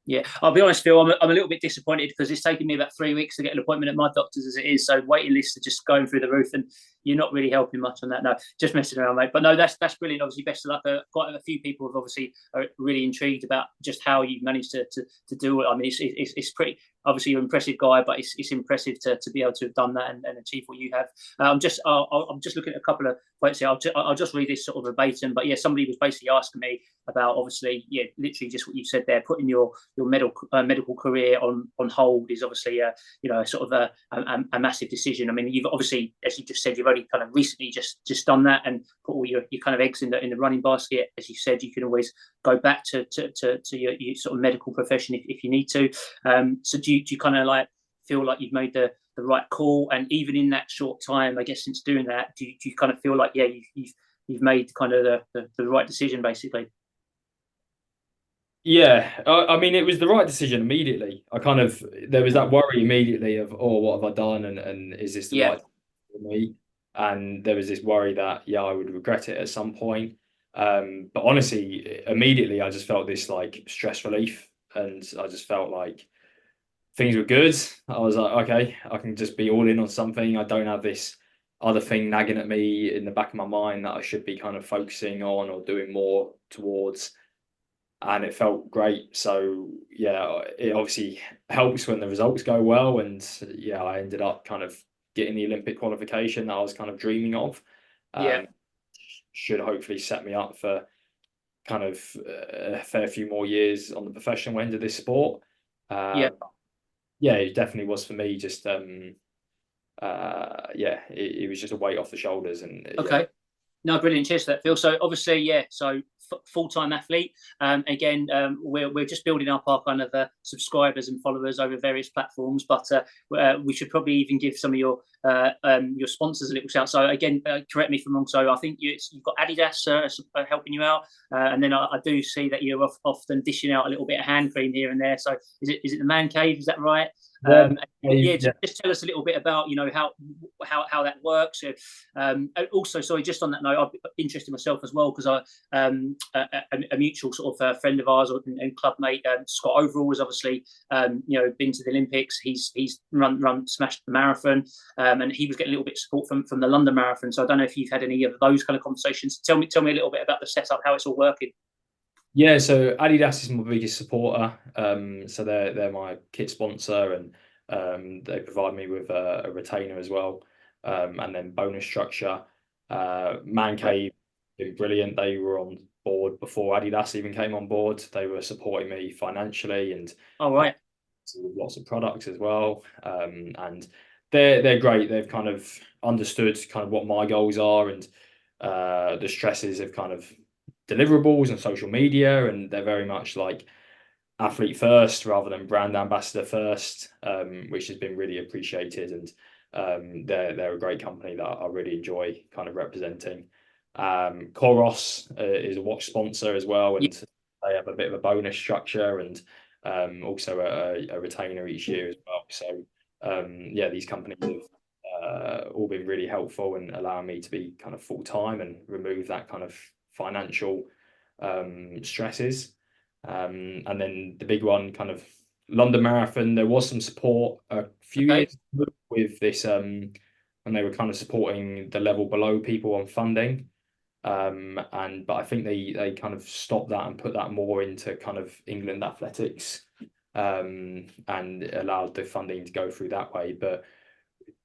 Yeah, I'll be honest, Phil. I'm a little bit disappointed because it's taken me about 3 weeks to get an appointment at my doctor's as it is. So waiting lists are just going through the roof, and you're not really helping much on that. No, just messing around, mate. But no, that's brilliant. Obviously, best of luck. Quite a few people have obviously are really intrigued about just how you managed to do it. I mean, it's pretty. Obviously, you're an impressive guy, but it's impressive to be able to have done that and achieve what you have. I'm just looking at a couple of points here. I'll just read this sort of verbatim. But yeah, somebody was basically asking me about obviously, yeah, literally just what you said there, putting your medical career on hold is obviously sort of a massive decision. I mean, you've obviously, as you just said, you've only kind of recently just done that and put all your kind of eggs in the running basket. As you said, you can always go back to your sort of medical profession if you need to. So do you kind of like feel like you've made the right call? And even in that short time, I guess, since doing that, do you kind of feel like, yeah, you've made kind of the right decision basically? Yeah, I mean, it was the right decision immediately. There was that worry immediately of, oh, what have I done? And is this the Yeah. right for me? And there was this worry that, yeah, I would regret it at some point. But honestly, immediately I just felt this like stress relief, and I just felt like things were good. I was like, okay, I can just be all in on something. I don't have this other thing nagging at me in the back of my mind that I should be kind of focusing on or doing more towards, and it felt great. So yeah, it obviously helps when the results go well, and yeah, I ended up kind of getting the Olympic qualification that I was kind of dreaming of. Yeah. Should hopefully set me up for kind of a fair few more years on the professional end of this sport. Yeah. Yeah, it definitely was for me. Just yeah, it was just a weight off the shoulders, and Okay. yeah. No, brilliant. Cheers for that, Phil. So obviously, yeah, so full-time athlete. Again, we're just building up our kind of subscribers and followers over various platforms, but we should probably even give some of your sponsors a little shout. So again, correct me if I'm wrong. So I think you've got Adidas helping you out, and then I do see that you're often dishing out a little bit of hand cream here and there. So is it the Man Cave? Is that right? Yeah, just tell us a little bit about how that works. Also, sorry, just on that note, I'm interested myself as well because a mutual sort of friend of ours and club mate, Scott Overall, has obviously been to the Olympics. He's smashed the marathon, and he was getting a little bit of support from the London Marathon. So I don't know if you've had any of those kind of conversations. Tell me a little bit about the setup, how it's all working. Yeah, so Adidas is my biggest supporter. So they're my kit sponsor, and they provide me with a retainer as well, and then bonus structure. Man Cave been brilliant. They were on board before Adidas even came on board. They were supporting me financially and All right. lots of products as well. And they're great. They've kind of understood kind of what my goals are and the stresses of kind of deliverables and social media, and they're very much like athlete first rather than brand ambassador first, which has been really appreciated. And they're a great company that I really enjoy kind of representing. Koros is a watch sponsor as well, Yeah, and they have a bit of a bonus structure and also a retainer each year as well. So yeah, these companies have all been really helpful and allowing me to be kind of full time and remove that kind of financial stresses. And then the big one, kind of London Marathon, there was some support a few okay. years ago with this, and they were kind of supporting the level below people on funding. But I think they kind of stopped that and put that more into kind of England athletics, and allowed the funding to go through that way. But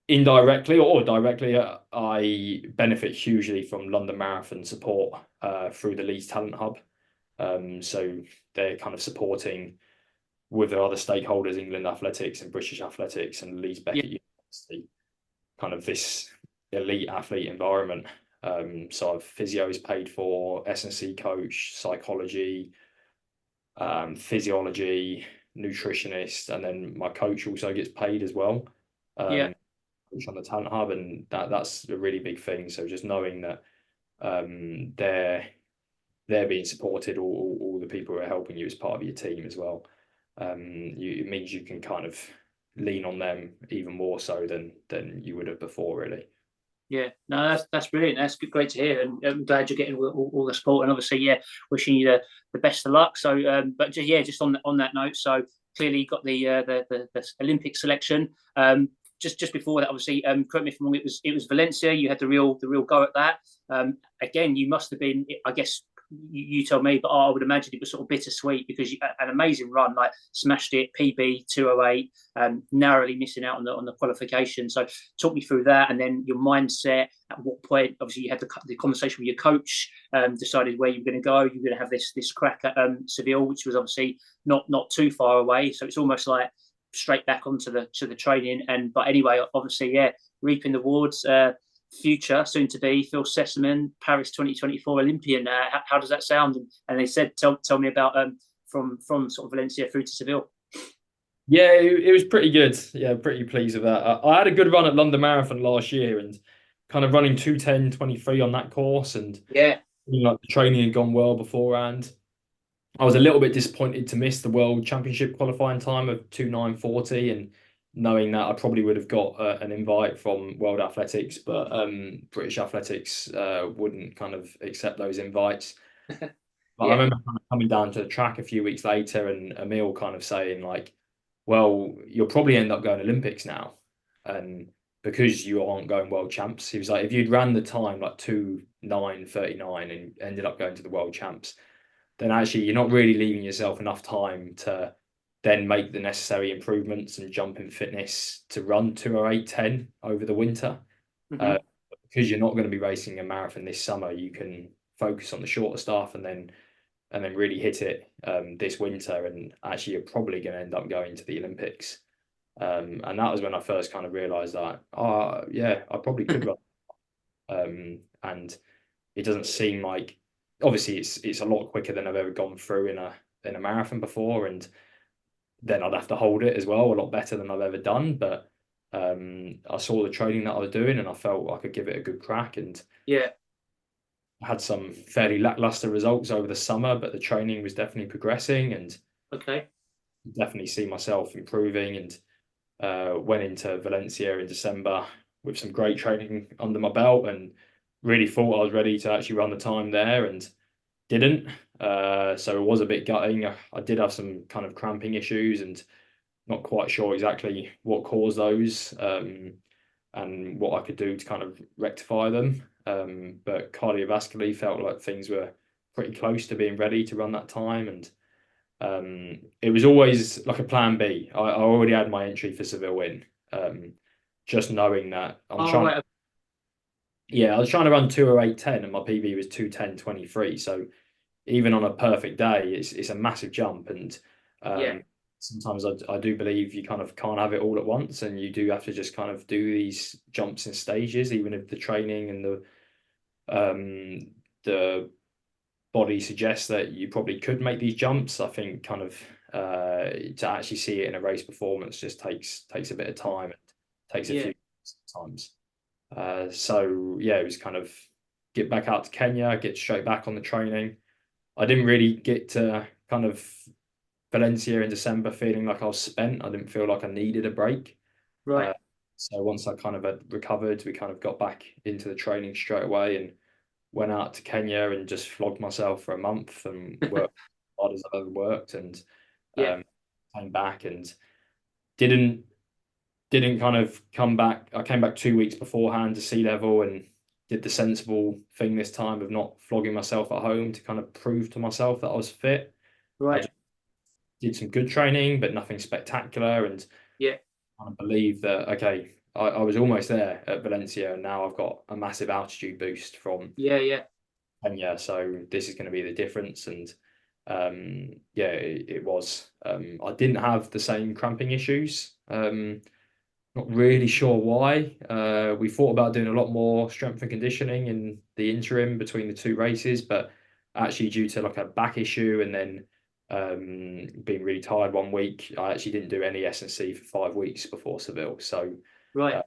indirectly or directly, I benefit hugely from London Marathon support through the Leeds Talent Hub. So they're kind of supporting with their other stakeholders, England Athletics and British Athletics and Leeds Yeah, Beckett University, kind of this elite athlete environment. So I've physios paid for, S&C coach, psychology, physiology, nutritionist, and then my coach also gets paid as well. yeah, Coach on the talent hub, and that's a really big thing. So just knowing that they're being supported, all the people who are helping you as part of your team as well. It means you can kind of lean on them even more so than you would have before, really. yeah. No, that's brilliant. That's good, great to hear, and I'm glad you're getting all the support. And obviously, yeah, wishing you the best of luck. So, but just, yeah, just on that note, so clearly you got the Olympic selection. Just before that, obviously, correct me if I'm wrong. It was Valencia. You had the real go at that. Again, you must have been, I guess, you tell me, but I would imagine it was sort of bittersweet because an amazing run, like smashed it, PB 208, narrowly missing out on the qualification. So talk me through that, and then your mindset. At what point, obviously, you had the conversation with your coach, decided where you were going to go. You're going to have this crack at Seville, which was obviously not too far away. So it's almost like straight back onto the training. But anyway, obviously, yeah, reaping the rewards. Future, soon to be, Phil Sesemann, Paris 2024 Olympian. How does that sound? And they said, tell me about from sort of Valencia through to Seville. Yeah, it was pretty good. Yeah, pretty pleased with that. I had a good run at London Marathon last year and kind of running 2:10:23 on that course, and Yeah, like the training had gone well beforehand. I was a little bit disappointed to miss the World Championship qualifying time of 2:9:40, and knowing that I probably would have got an invite from World Athletics, but British Athletics wouldn't kind of accept those invites. But I yeah, remember kind of coming down to the track a few weeks later and Emil kind of saying like, well, you'll probably end up going Olympics now. And because you aren't going world champs, he was like, if you'd ran the time like 2:9:39 and ended up going to the world champs, then actually you're not really leaving yourself enough time to then make the necessary improvements and jump in fitness to run 2:08:10 over the winter. mm-hmm. Uh, because you're not going to be racing a marathon this summer, you can focus on the shorter stuff and then really hit it this winter. And actually, you're probably going to end up going to the Olympics. And that was when I first kind of realised that, oh yeah, I probably could run. And it doesn't seem like, obviously it's a lot quicker than I've ever gone through in a marathon before, and then I'd have to hold it as well a lot better than I've ever done. But I saw the training that I was doing, and I felt I could give it a good crack, and Yeah, had some fairly lackluster results over the summer, but the training was definitely progressing, and okay, definitely see myself improving. And went into Valencia in December with some great training under my belt, and really thought I was ready to actually run the time there, and didn't. So it was a bit gutting. I did have some kind of cramping issues, and not quite sure exactly what caused those, and what I could do to kind of rectify them. But cardiovascularly felt like things were pretty close to being ready to run that time, and it was always like a plan B. I already had my entry for Seville in, just knowing that all right, I was trying to run 2:08:10 and my PB was 2:10:23. So even on a perfect day, it's a massive jump. And yeah, sometimes I do believe you kind of can't have it all at once, and you do have to just kind of do these jumps in stages, even if the training and the body suggests that you probably could make these jumps. I think kind of to actually see it in a race performance just takes a bit of time and takes a Yeah. few times. So yeah, it was kind of get back out to Kenya, get straight back on the training. I didn't really get to kind of Valencia in December feeling like I was spent. I didn't feel like I needed a break. Right. So once I kind of had recovered, we kind of got back into the training straight away and went out to Kenya and just flogged myself for a month and worked as hard as I've ever worked, and Yeah. came back and didn't didn't kind of come back. I came back 2 weeks beforehand to sea level and did the sensible thing this time of not flogging myself at home to kind of prove to myself that I was fit. I Right. just did some good training, but nothing spectacular, and Yeah. kind of believe that okay, I was almost there at Valencia, and now I've got a massive altitude boost from Yeah. Yeah. Kenya, so this is going to be the difference. And yeah, it was. I didn't have the same cramping issues. Not really sure why. We thought about doing a lot more strength and conditioning in the interim between the two races, but actually due to like a back issue and then being really tired one week, I actually didn't do any S&C for 5 weeks before Seville. So Right.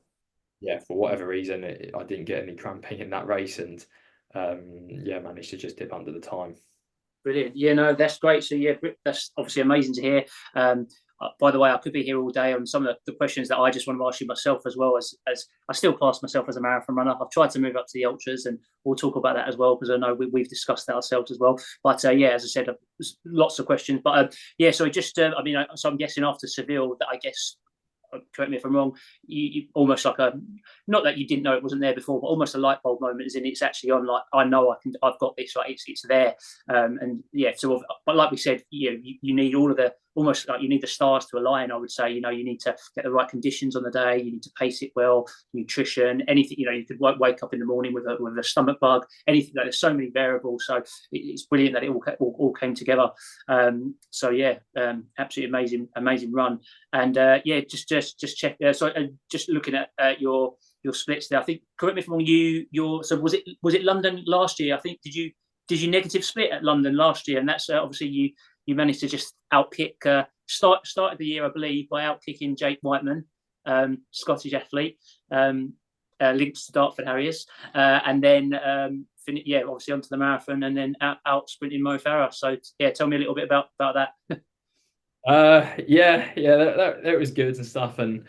yeah, for whatever reason, I didn't get any cramping in that race, and yeah, managed to just dip under the time. Brilliant. Yeah, no, that's great. So yeah, that's obviously amazing to hear. By the way, I could be here all day on some of the questions that I just want to ask you myself as well, as I still class myself as a marathon runner. I've tried to move up to the ultras, and we'll talk about that as well, because I know we've discussed that ourselves as well. But yeah, as I said, lots of questions. But yeah, so just I mean, so I'm guessing after Seville that I guess, correct me if I'm wrong, you almost like a, not that you didn't know it wasn't there before, but almost a light bulb moment, as in it's actually on. Like, I know I've got this. Like, it's there. And yeah, sort of. But like we said, you need all of the, almost like you need the stars to align. I would say, you need to get the right conditions on the day. You need to pace it well, nutrition, anything. You could wake up in the morning with a stomach bug, anything. Like, there's so many variables. So it's brilliant that it all came together. So yeah, absolutely amazing run. And yeah, just check. Just looking at your splits there. I think, correct me if I'm wrong. So was it London last year? I think did you negative split at London last year? And that's obviously you managed to just outkick. Started the year, I believe, by outkicking Jake Whiteman, Scottish athlete, linked to Dartford Harriers, and then yeah, obviously onto the marathon, and then out sprinting Mo Farah. So yeah, tell me a little bit about that. That was good and stuff, and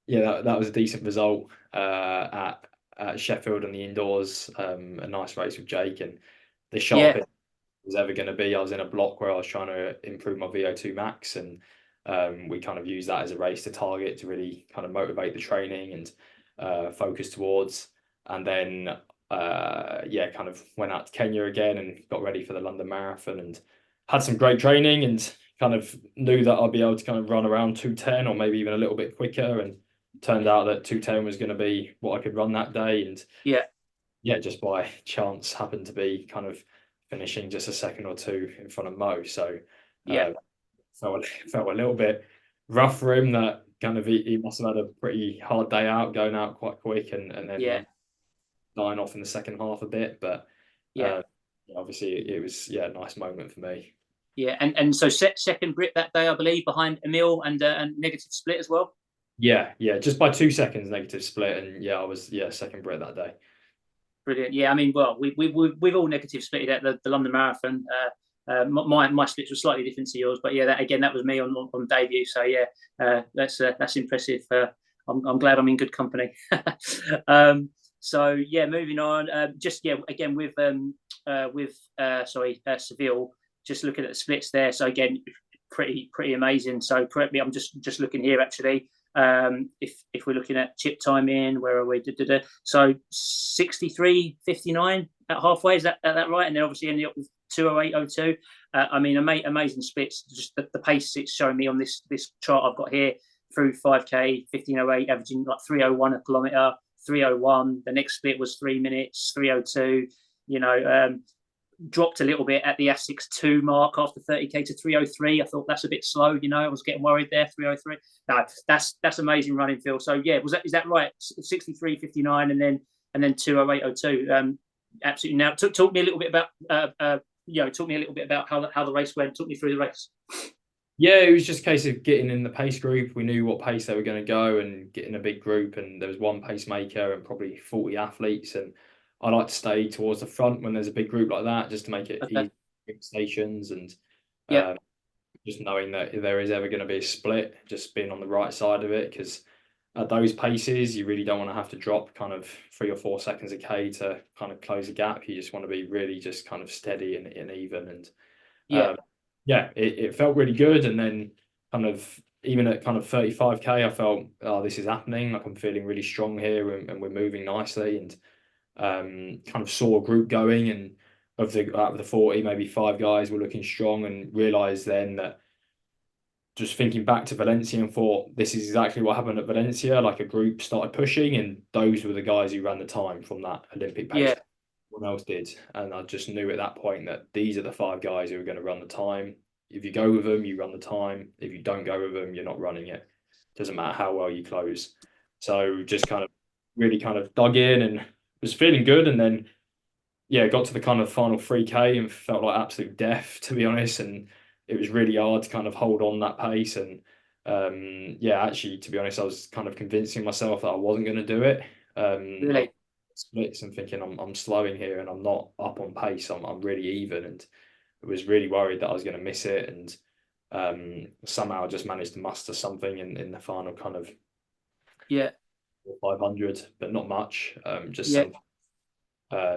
yeah, that was a decent result at Sheffield on the indoors. A nice race with Jake, and the Yeah, sharpest it was ever going to be. I was in a block where I was trying to improve my VO2 max, and we kind of used that as a race to target to really kind of motivate the training and focus towards. And then yeah, kind of went out to Kenya again and got ready for the London Marathon and had some great training and kind of knew that I'd be able to kind of run around 2:10 or maybe even a little bit quicker. And turned out that 2:10 was going to be what I could run that day. And yeah, yeah, just by chance happened to be kind of finishing just a second or two in front of Mo. So yeah, felt a little bit rough for him that kind of he must have had a pretty hard day out, going out quite quick and yeah, then dying off in the second half a bit. But yeah. obviously it was a nice moment for me. Yeah, and so second Brit that day, I believe, behind Emil, and negative split as well. Yeah, just by 2 seconds negative split, and yeah, I was second Brit that day. Brilliant. Yeah, I mean, well, we've all negative splitted at the London Marathon. My splits were slightly different to yours, but yeah, that was me on debut. So yeah, that's impressive. I'm glad I'm in good company. So yeah, moving on. Just yeah, again with Seville. Just looking at the splits there. So again, pretty amazing. So correct me, I'm just looking here actually. If we're looking at chip time in, where are we? So 63:59 at halfway. Is that right? And then obviously ending up with 2:08:02. I mean, amazing splits. Just the pace it's showing me on this chart I've got here through 5K, 15:08, averaging like 3:01 a kilometer, 3:01. The next split was 3 minutes, 3:02. Dropped a little bit at the Essex 2 mark after 30K to 3:03. I thought that's a bit slow. I was getting worried there. 3:03. No, that's amazing running, Phil. So yeah, is that right? 63:59 and then 2:08:02. Absolutely. Now, talk me a little bit about talk me a little bit about how the race went. Talk me through the race. Yeah, it was just a case of getting in the pace group. We knew what pace they were going to go and getting a big group. And there was one pacemaker and probably 40 athletes. And I like to stay towards the front when there's a big group like that, just to make it Okay. easy stations. And Yeah. just knowing that if there is ever going to be a split, just being on the right side of it. Because at those paces, you really don't want to have to drop kind of 3 or 4 seconds a K to kind of close the gap. You just want to be really just kind of steady and even. And Yeah. yeah, it felt really good. And then kind of even at kind of 35K, I felt, oh, this is happening. Like I'm feeling really strong here and we're moving nicely. And kind of saw a group going, and out of the 40, maybe 5 guys were looking strong, and realised then that just thinking back to Valencia and thought this is exactly what happened at Valencia. Like a group started pushing, and those were the guys who ran the time from that Olympic pace. Yeah. Everyone else did, and I just knew at that point that these are the 5 guys who are going to run the time. If you go with them, you run the time. If you don't go with them, you're not running it. Doesn't matter how well you close. So just kind of really kind of dug in and was feeling good, and then yeah, got to the kind of final 3K and felt like absolute death, to be honest. And it was really hard to kind of hold on that pace. And yeah, actually, to be honest, I was kind of convincing myself that I wasn't going to do it. I Really. splits and thinking I'm slowing here and I'm not up on pace. I'm really even, and I was really worried that I was going to miss it. And somehow I just managed to muster something in the final kind of Yeah. 500, but not much. Just Yeah. some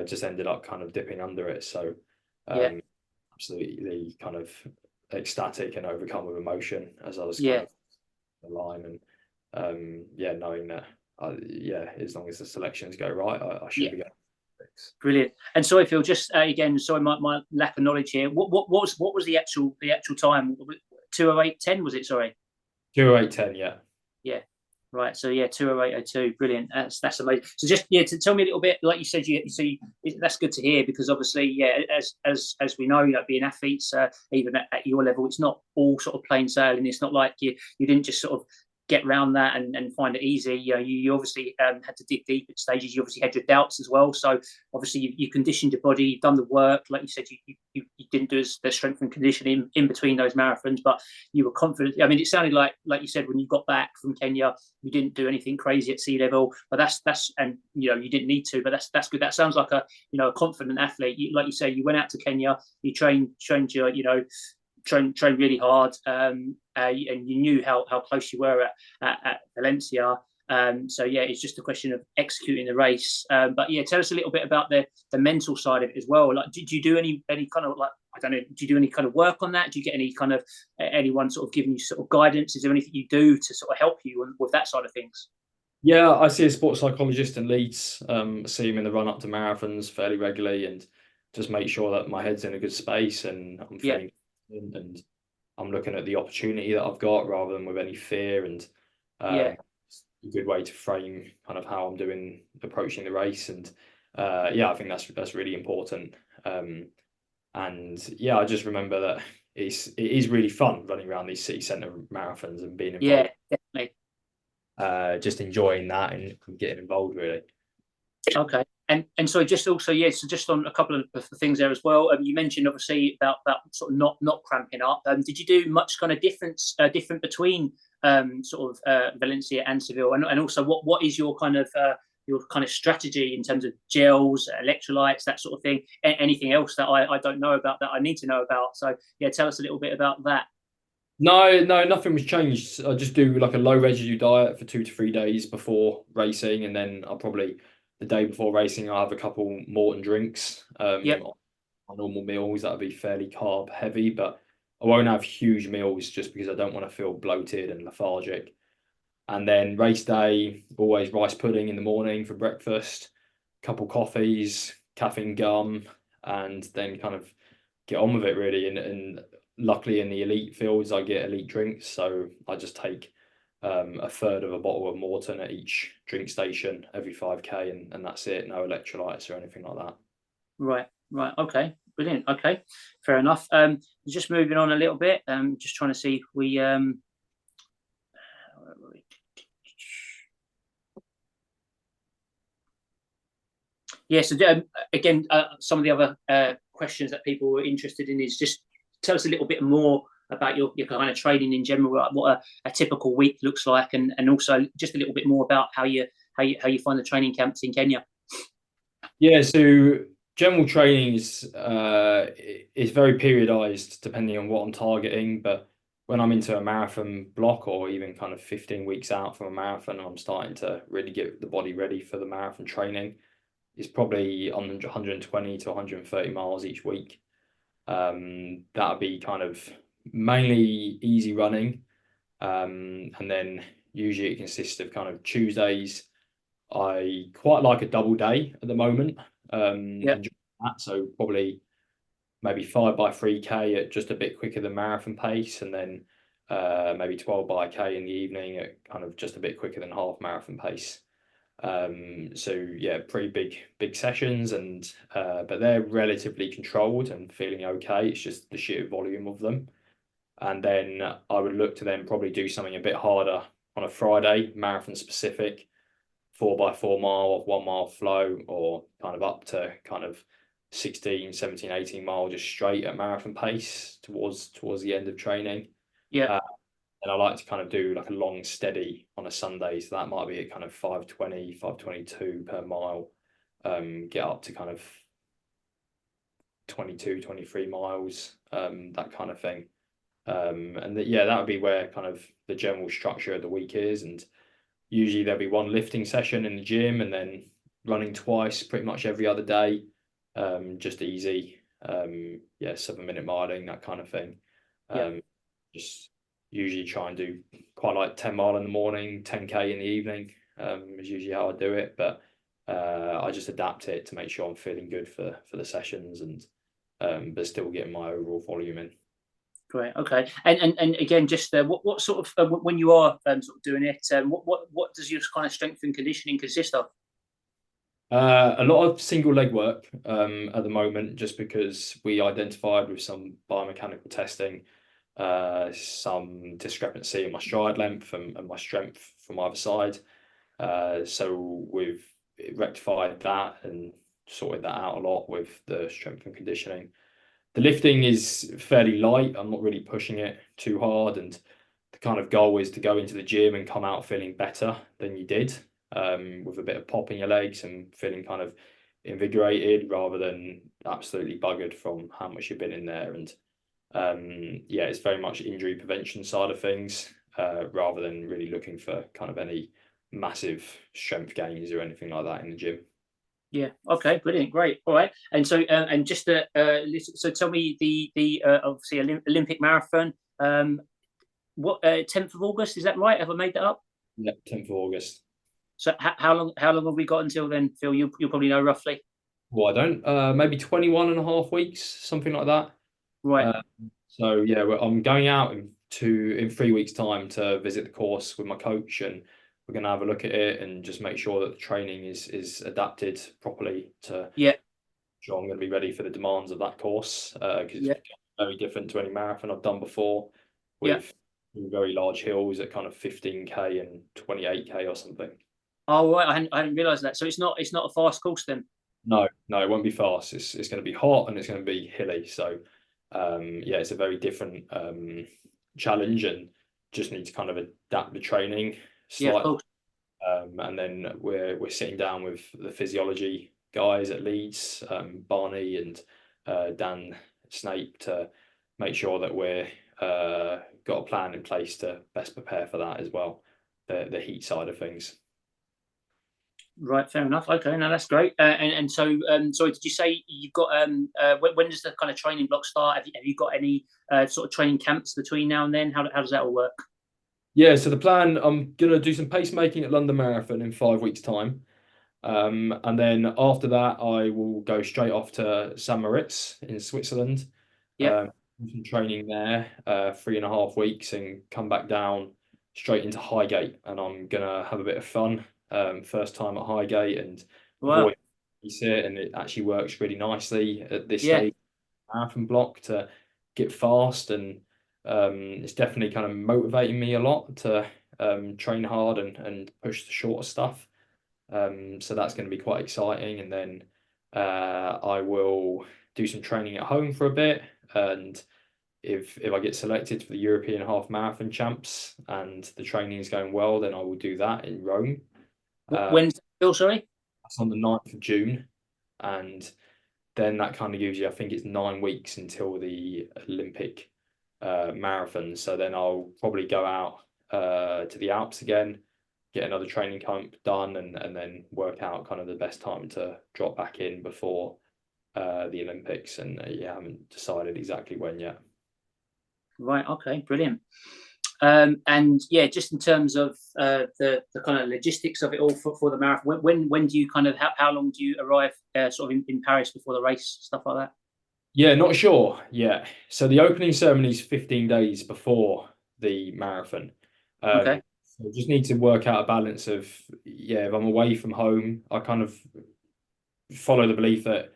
just ended up kind of dipping under it. So Yeah. absolutely kind of ecstatic and overcome with emotion as I was kind Yeah. of the line. And yeah, knowing that yeah, as long as the selections go right, I should Yeah. be going. Brilliant. And sorry, Phil, just again, sorry, my lack of knowledge here. What was the actual time? 2:08:10 was it? Sorry. 2:08:10, yeah. Yeah. Right. So yeah, 2:08:02. Brilliant. That's amazing. So just to tell me a little bit, like you said, that's good to hear, because obviously, yeah, as we know, being athletes, even at your level, it's not all sort of plain sailing. It's not like you didn't just sort of get around that and find it easy. You obviously had to dig deep at stages. You obviously had your doubts as well. So obviously you conditioned your body, you've done the work. Like you said, you didn't do the strength and conditioning in between those marathons, but you were confident. I mean, it sounded like you said, when you got back from Kenya, you didn't do anything crazy at sea level, but that's and you didn't need to, but that's good. That sounds like a confident athlete. Like you say, you went out to Kenya, you trained your trained really hard, and you knew how close you were at Valencia. So yeah, it's just a question of executing the race. But yeah, tell us a little bit about the mental side of it as well. Like, did you do any kind of, like, I don't know, do you do any kind of work on that? Do you get any kind of anyone sort of giving you sort of guidance? Is there anything you do to sort of help you with that side of things? Yeah, I see a sports psychologist in Leeds. See him in the run up to marathons fairly regularly, and just make sure that my head's in a good space and I'm Yeah, feeling and I'm looking at the opportunity that I've got rather than with any fear. And yeah, it's a good way to frame kind of how I'm doing approaching the race. And yeah, I think that's really important. And yeah, I just remember that it is really fun running around these city centre marathons and being yeah, involved. definitely. Just enjoying that and getting involved really. Okay. And so just also, yeah, so just on a couple of things there as well. You mentioned obviously about sort of not cramping up. Did you do much kind of different between sort of Valencia and Seville, and also what is your kind of strategy in terms of gels, electrolytes, that sort of thing? Anything else that I don't know about that I need to know about? So yeah, tell us a little bit about that. No, nothing was changed. I just do like a low residue diet for 2 to 3 days before racing, and then I'll probably the day before racing I'll have a couple Morton drinks. Yep. On normal meals that'll be fairly carb heavy, but I won't have huge meals just because I don't want to feel bloated and lethargic. And then race day, always rice pudding in the morning for breakfast, couple coffees, caffeine gum, and then kind of get on with it really. And luckily in the elite fields, I get elite drinks, so I just take a third of a bottle of Morton at each drink station every 5K, and that's it. No electrolytes or anything like that. Right. Okay. Brilliant. Okay. Fair enough. Just moving on a little bit. Just trying to see if we yeah, so again, some of the other questions that people were interested in is just tell us a little bit more about your kind of training in general, like what a typical week looks like, and also just a little bit more about how you find the training camps in Kenya. Yeah, so general training is very periodized depending on what I'm targeting, but when I'm into a marathon block or even kind of 15 weeks out from a marathon, I'm starting to really get the body ready for the marathon training. It's probably on 120 to 130 miles each week. That'll be kind of mainly easy running. And then usually it consists of kind of Tuesdays. I quite like a double day at the moment. Enjoy that. So probably maybe 5 by 3K at just a bit quicker than marathon pace, and then maybe 12 by K in the evening at kind of just a bit quicker than half marathon pace. So yeah, pretty big sessions, and but they're relatively controlled and feeling okay. It's just the sheer volume of them. And then I would look to then probably do something a bit harder on a Friday, marathon specific, 4 by 4 mile of 1 mile flow, or kind of up to kind of 16, 17, 18 mile just straight at marathon pace towards the end of training. Yeah. And I like to kind of do like a long steady on a Sunday. So that might be at kind of 5:20, 5:22 per mile. Get up to kind of 22, 23 miles, that kind of thing. Yeah, that would be where kind of the general structure of the week is. And usually there'll be one lifting session in the gym and then running twice pretty much every other day. Just easy. 7-minute miling, that kind of thing. Just usually try and do quite like 10 mile in the morning, 10K in the evening, is usually how I do it. But I just adapt it to make sure I'm feeling good for the sessions, and but still getting my overall volume in. Great. Okay. And again, just what sort of when you are sort of doing it, what does your kind of strength and conditioning consist of? A lot of single leg work at the moment, just because we identified with some biomechanical testing some discrepancy in my stride length and my strength from either side. So we've rectified that and sorted that out a lot with the strength and conditioning. The lifting is fairly light. I'm not really pushing it too hard, and the kind of goal is to go into the gym and come out feeling better than you did, with a bit of pop in your legs and feeling kind of invigorated rather than absolutely buggered from how much you've been in there. And it's very much injury prevention side of things, rather than really looking for kind of any massive strength gains or anything like that in the gym. Yeah. Okay. Brilliant. Great. All right. And so, and just so tell me the obviously Olympic marathon. What 10th of August, is that right? Have I made that up? Yeah, 10th of August. So how long have we got until then, Phil? You'll probably know roughly. Well, I don't. Maybe 21 and a half weeks, something like that. Right. So yeah, I'm going out in 3 weeks' time to visit the course with my coach, and we're going to have a look at it and just make sure that the training is adapted properly to. Yeah. Sure, I'm going to be ready for the demands of that course, because it's very different to any marathon I've done before, with very large hills at kind of 15K and 28K or something. Oh right, I hadn't realised that. So it's not a fast course then. No, it won't be fast. It's going to be hot and it's going to be hilly. So it's a very different challenge, and just need to kind of adapt the training slightly. And then we're sitting down with the physiology guys at Leeds, Barney and Dan Snape, to make sure that we're got a plan in place to best prepare for that as well, the heat side of things. Right, fair enough. Okay, no, that's great. And so, sorry, did you say you've got when does the kind of training block start? Have you got any sort of training camps between now and then? How does that all work? Yeah, so the plan, I'm gonna do some pacemaking at London Marathon in 5 weeks' time. And then after that, I will go straight off to St. Moritz in Switzerland. Yeah. Do some training there, 3.5 weeks, and come back down straight into Highgate. And I'm gonna have a bit of fun. First time at Highgate, and Wow. it, and it actually works really nicely at this Yeah. stage marathon block to get fast, and it's definitely kind of motivating me a lot to train hard and push the shorter stuff. So that's going to be quite exciting. And then I will do some training at home for a bit, and if I get selected for the European half marathon champs and the training is going well, then I will do that in Rome. When's Phil? Sorry. That's on the 9th of June, and then that kind of gives you, I think it's 9 weeks until the Olympic marathon. So then I'll probably go out to the Alps again, get another training camp done, and then work out kind of the best time to drop back in before the Olympics. And yeah, I haven't decided exactly when yet. Right. Okay. Brilliant. And yeah, just in terms of the kind of logistics of it all for the marathon, when do you kind of how long do you arrive sort of in Paris before the race, stuff like that? Yeah, not sure. Yeah. So the opening ceremony is 15 days before the marathon. Okay. So just need to work out a balance of, yeah, if I'm away from home, I kind of follow the belief that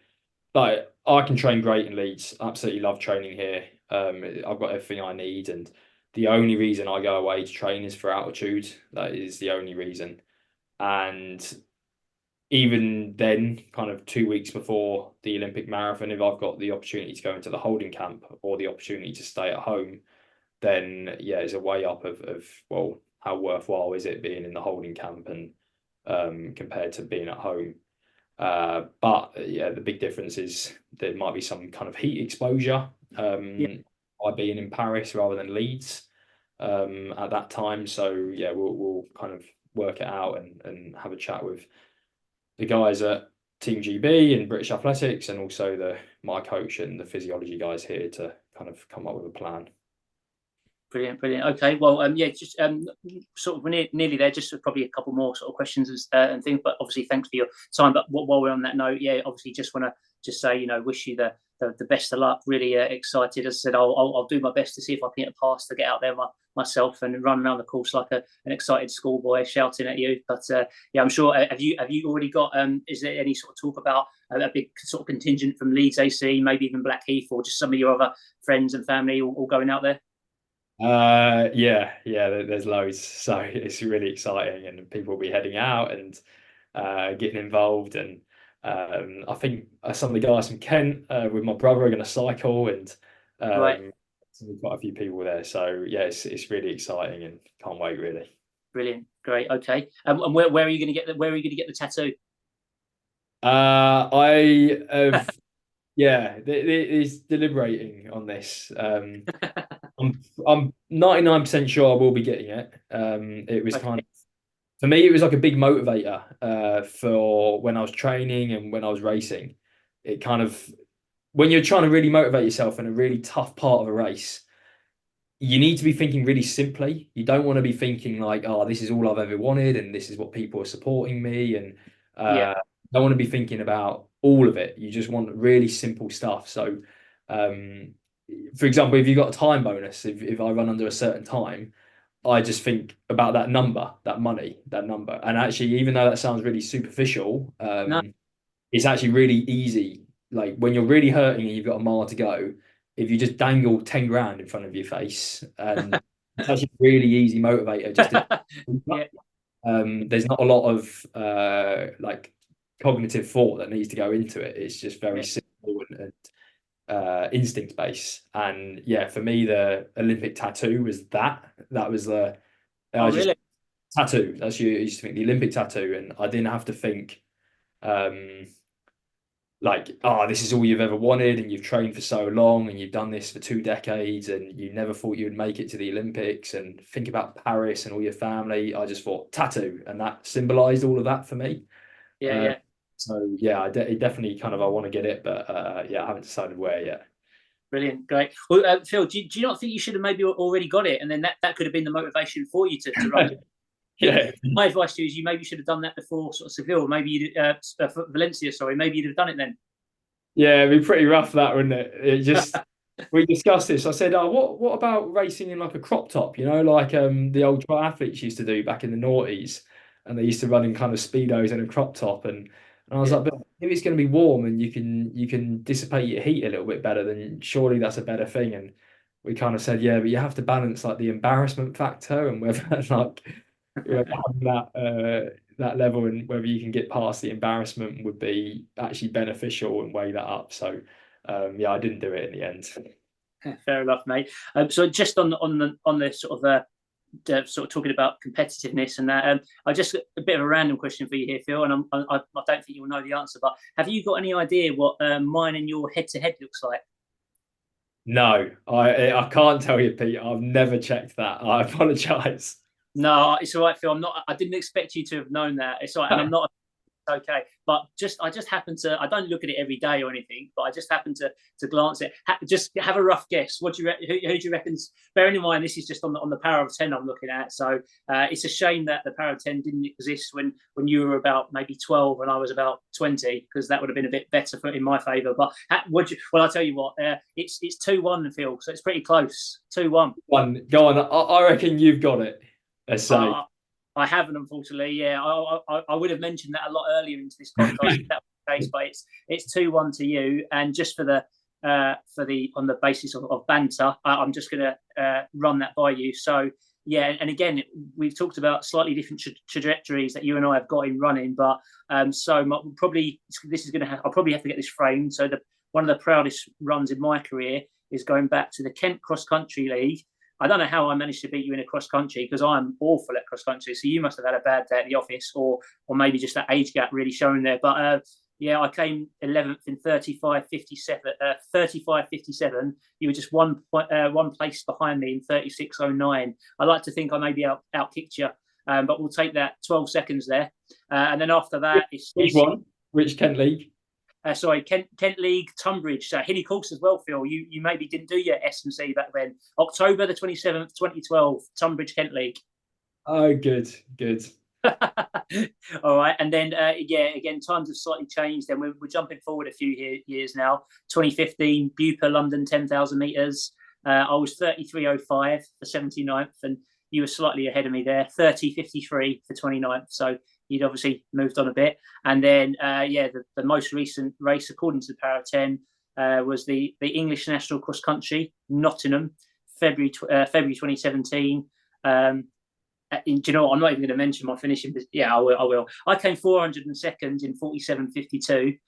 like I can train great in Leeds. Absolutely love training here. I've got everything I need, and the only reason I go away to train is for altitude. That is the only reason. And even then, kind of 2 weeks before the Olympic marathon, if I've got the opportunity to go into the holding camp or the opportunity to stay at home, then yeah, it's a way up of well, how worthwhile is it being in the holding camp and compared to being at home. But yeah, the big difference is there might be some kind of heat exposure Yeah. by being in Paris rather than Leeds at that time. So yeah, we'll kind of work it out and have a chat with the guys at Team GB and British Athletics, and also my coach and the physiology guys here to kind of come up with a plan. Brilliant, brilliant. Okay, well, yeah, just sort of nearly there. Just probably a couple more sort of questions and things, but obviously, thanks for your time. But while we're on that note, yeah, obviously, just want to just say, wish you the best of luck. Really excited. As I said, I'll do my best to see if I can get a pass to get out there myself and run around the course like an excited schoolboy shouting at you. But yeah, I'm sure. Have you already got? Is there any sort of talk about a big sort of contingent from Leeds AC, maybe even Blackheath, or just some of your other friends and family all going out there? Yeah, there's loads. So it's really exciting, and people will be heading out and getting involved. And I think some of the guys from Kent with my brother are going to cycle, and Right. so we've got a few people there. So yeah, it's really exciting and can't wait really. Brilliant, great, okay. And where are you going to get the tattoo? I have yeah, it's deliberating on this. I'm 99% sure I will be getting it. It was kind Okay. of for me, it was like a big motivator for when I was training and when I was racing. It kind of when you're trying to really motivate yourself in a really tough part of a race, you need to be thinking really simply. You don't want to be thinking like, oh, this is all I've ever wanted and this is what people are supporting me. And Yeah. don't want to be thinking about all of it. You just want really simple stuff. So, um, for example, if you've got a time bonus, if I run under a certain time, I just think about that number, that money, that number. And actually, even though that sounds really superficial, No. it's actually really easy. Like when you're really hurting and you've got a mile to go, if you just dangle 10 grand in front of your face, and it's actually a really easy motivator just to Yeah. there's not a lot of like cognitive thought that needs to go into it. It's just very Yeah. simple and instinct based. And yeah, for me, the Olympic tattoo was that. That was the I Oh, just really? tattoo. That's you used to think the Olympic tattoo, and I didn't have to think um like, oh, this is all you've ever wanted, and you've trained for so long, and you've done this for 2 decades, and you never thought you would make it to the Olympics, and think about Paris and all your family. I just thought tattoo, and that symbolized all of that for me. Yeah. Uh, Yeah. so yeah, it definitely kind of I want to get it, but yeah, I haven't decided where yet. Brilliant, great. Well, Phil, do you not think you should have maybe already got it, and then that could have been the motivation for you to run? Yeah, My advice to you is you maybe should have done that before sort of Seville, maybe you Valencia. Sorry, maybe you'd have done it then. yeah, it'd be pretty rough that, wouldn't it? It just we discussed this. I said, "Oh, what about racing in like a crop top? You know, like the old triathletes used to do back in the noughties, and they used to run in kind of speedos and a crop top." And I was Yeah. like, "But if it's going to be warm and you can dissipate your heat a little bit better, then surely that's a better thing." And we kind of said, "Yeah, but you have to balance like the embarrassment factor and whether like whether having that level and whether you can get past the embarrassment would be actually beneficial and weigh that up." So. yeah, I didn't do it in the end. Fair enough, mate. So just on the sort of sort of talking about competitiveness and that, I just a bit of a random question for you here, Phil, and I don't think you'll know the answer, but have you got any idea what mine and your head-to-head looks like? No, I can't tell you, Pete. I've never checked that. I apologise. No, it's all right, Phil. I'm not. I didn't expect you to have known that. It's all right, and I'm not. Okay, but I just happen to. I don't look at it every day or anything, but I just happen to glance at. Just have a rough guess. What do you who do you reckon's? Bearing in mind this is just on the power of 10 I'm looking at. So it's a shame that the power of 10 didn't exist when you were about maybe 12 and I was about 20, because that would have been a bit better for in my favour. But well, I'll tell you what. It's 2-1, Phil. So it's pretty close. 2-1. Go on. I reckon you've got it. Let's say. I haven't, unfortunately. Yeah, I would have mentioned that a lot earlier into this podcast if that was the case, but it's 2-1 to you. And just for the on the basis of banter, I'm just going to run that by you. So yeah, and again, we've talked about slightly different trajectories that you and I have got in running, but so probably this is going to I'll probably have to get this framed. So one of the proudest runs in my career is going back to the Kent Cross Country League. I don't know how I managed to beat you in a cross country, because I'm awful at cross country. So you must have had a bad day at the office, or maybe just that age gap really showing there. But yeah, I came 11th in 35.57. 35.57. You were just one place behind me in 36.09. I like to think I maybe outkicked you, but we'll take that 12 seconds there. And then after that, which one? Which Kent League? Sorry, Kent League, Tunbridge, Hilly Course as well, Phil. You maybe didn't do your S&C back then. October the 27th, 2012, Tunbridge Kent League. Oh, good. All right, and then yeah, again, times have slightly changed. Then we're jumping forward a few years now. 2015, Bupa, London, 10,000 meters. I was 33.05 for 79th, and you were slightly ahead of me there. 30.53 for 29th. So you'd obviously moved on a bit. And then, yeah, the most recent race, according to the Power of 10, was the English National Cross Country, Nottingham, February 2017. Do you know what? I'm not even going to mention my finishing. Yeah, I will. I came 402nd in 47.52.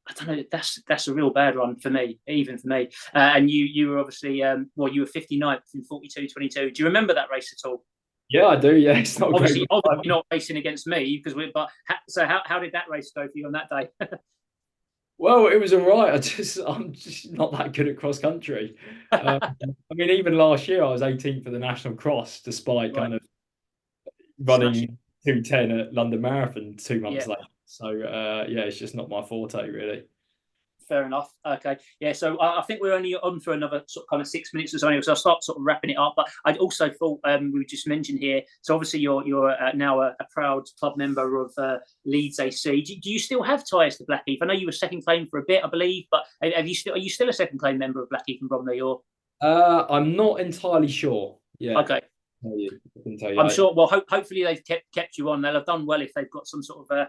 I don't know. That's a real bad run for me, even for me. And you were obviously well, you were 59th in 42.22. Do you remember that race at all? Yeah, I do. Yeah, it's not obviously not racing against me, because so how did that race go for you on that day? Well, it was all right. I'm just not that good at cross country. I mean, even last year I was 18th for the national cross, despite kind of running 2:10 at London Marathon 2 months later. So yeah, it's just not my forte, really. Fair enough. Okay. Yeah. So I think we're only on for another sort of kind of 6 minutes or so. So I'll start sort of wrapping it up. But I also thought we just mentioned here. So obviously you're now a proud club member of Leeds AC. Do you still have ties to Blackheath? I know you were second claim for a bit, I believe. But are you still a second claim member of Blackheath and Bromley? Or I'm not entirely sure. Yeah. Okay. I'm sure. Well, hopefully they've kept you on. They'll have done well if they've got some sort of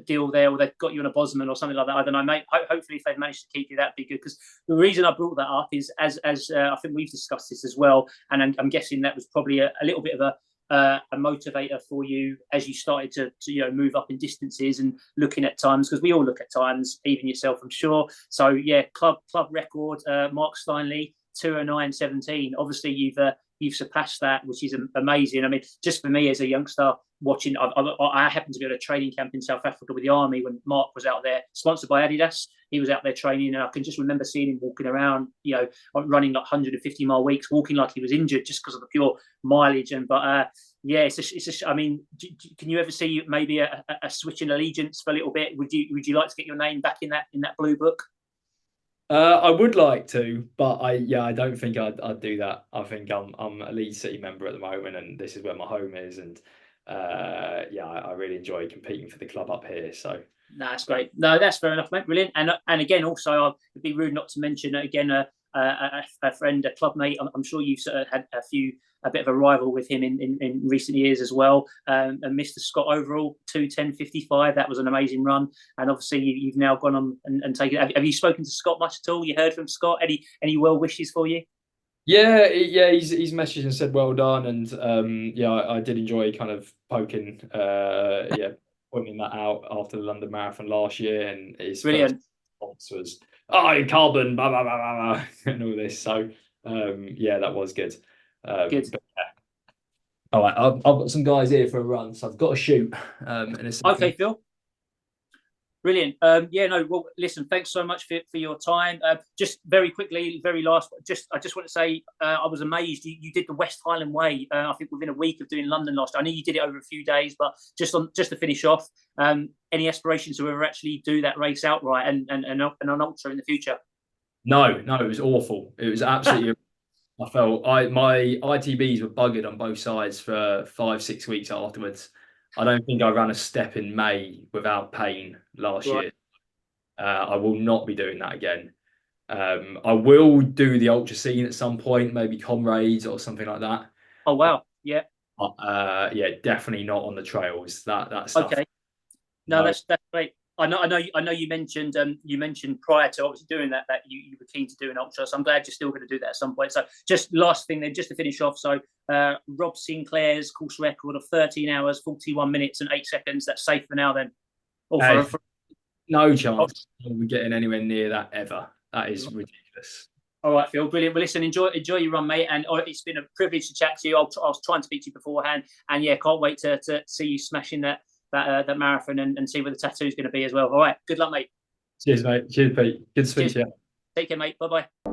deal there, or they've got you on a Bosman or something like that. I don't know, mate. Hopefully, if they've managed to keep you, that'd be good. Because the reason I brought that up is, as I think we've discussed this as well, and I'm guessing that was probably a little bit of a motivator for you as you started to move up in distances and looking at times, because we all look at times, even yourself, I'm sure. So yeah, club record, Mark Steinley, 2:09.17. Obviously, you've surpassed that, which is amazing. I mean, just for me as a youngster watching, I happened to be at a training camp in South Africa with the army when Mark was out there, sponsored by Adidas. He was out there training, and I can just remember seeing him walking around, running like 150-mile weeks, walking like he was injured just because of the pure mileage. Yeah, I mean, can you ever see maybe a switch in allegiance for a little bit? Would you like to get your name back in that blue book? I would like to, but I don't think I'd do that. I think I'm a Leeds City member at the moment, and this is where my home is, and yeah, I really enjoy competing for the club up here. So no, that's great. No, that's fair enough, mate. Brilliant. And again, also, it'd be rude not to mention again a friend, a club mate. I'm sure you've sort of had a bit of a rival with him in recent years as well. And Mr. Scott Overall, 2:10.55. That was an amazing run. And obviously, you've now gone on and taken. Have you spoken to Scott much at all? You heard from Scott? Any well wishes for you? Yeah, he's messaged and said well done, and yeah, I did enjoy kind of poking, pointing that out after the London Marathon last year, and his Brilliant. first response was oh, carbon, blah, blah, blah, blah, blah, and all this. So yeah, that was good. Good. But all right, I've got some guys here for a run, so I've got to shoot in a Okay, second. Phil. Brilliant. Yeah, no, well, listen, thanks so much for your time. Just very quickly, very last, I just want to say I was amazed. You did the West Highland Way, I think within a week of doing London last. I know you did it over a few days, but just to finish off, any aspirations to ever actually do that race outright and an ultra in the future? No, it was awful. It was absolutely. I felt my ITBs were buggered on both sides for 5-6 weeks afterwards. I don't think I ran a step in May without pain last Right. year. I will not be doing that again. I will do the ultra scene at some point, maybe Comrades or something like that. Oh wow. Yeah. Yeah, definitely not on the trails. That stuff. Okay. No, No, that's great. I know. You mentioned prior to obviously doing that you were keen to do an ultra. So I'm glad you're still going to do that at some point. So just last thing then, just to finish off. So Rob Sinclair's course record of 13 hours, 41 minutes, and 8 seconds. That's safe for now then. Or hey, for no chance we're getting anywhere near that ever. That is ridiculous. all right, Phil, brilliant. Well, listen, enjoy your run, mate, and it's been a privilege to chat to you. I was trying to speak to you beforehand, and yeah, can't wait to see you smashing that marathon and see where the tattoo is going to be as well. All right, good luck, mate. Cheers, mate. Cheers, Pete. Good to speak Cheers. to you. Take care, mate. Bye bye.